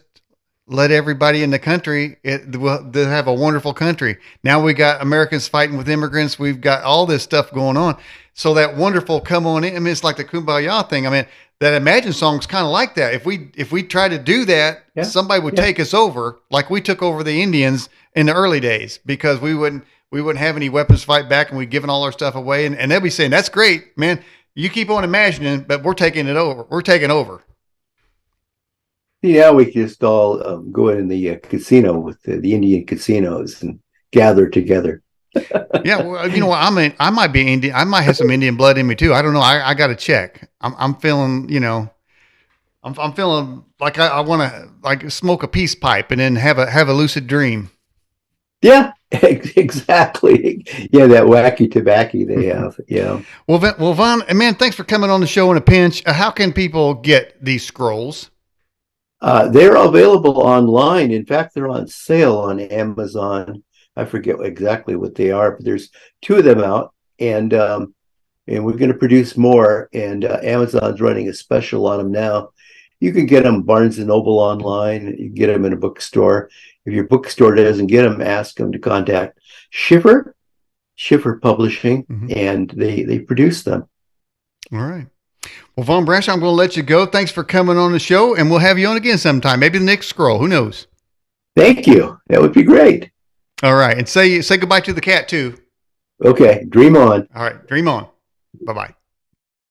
let everybody in the country, they'll have a wonderful country. Now we got Americans fighting with immigrants. We've got all this stuff going on. So that wonderful come on in. I mean, it's like the kumbaya thing. I mean, that Imagine song's kind of like that. If we try to do that, yeah, somebody would yeah. take us over, like we took over the Indians in the early days, because we wouldn't have any weapons to fight back, and we'd given all our stuff away, and they'll be saying, "That's great, man. You keep on imagining, but we're taking it over. We're taking over." Yeah, we just all go in the casino with the Indian casinos and gather together. Yeah, well, you know what? I might be Indian. I might have some Indian blood in me too. I don't know. I got to check. I'm feeling, I'm feeling like I want to like smoke a peace pipe and then have a lucid dream. Yeah, exactly. Yeah, that wacky tobacco they have. Yeah. Well, Vaughn, man, thanks for coming on the show in a pinch. How can people get these scrolls? They're available online. In fact, they're on sale on Amazon. I forget exactly what they are, but there's two of them out, and we're going to produce more. And Amazon's running a special on them now. You can get them Barnes and Noble online. You can get them in a bookstore. If your bookstore doesn't get them, ask them to contact Schiffer Publishing, Mm-hmm. and they produce them. All right. Well, Von Braschler, I'm going to let you go. Thanks for coming on the show, and we'll have you on again sometime. Maybe the next scroll. Who knows? Thank you. That would be great. All right. And say goodbye to the cat, too. Okay. Dream on. All right. Dream on. Bye-bye.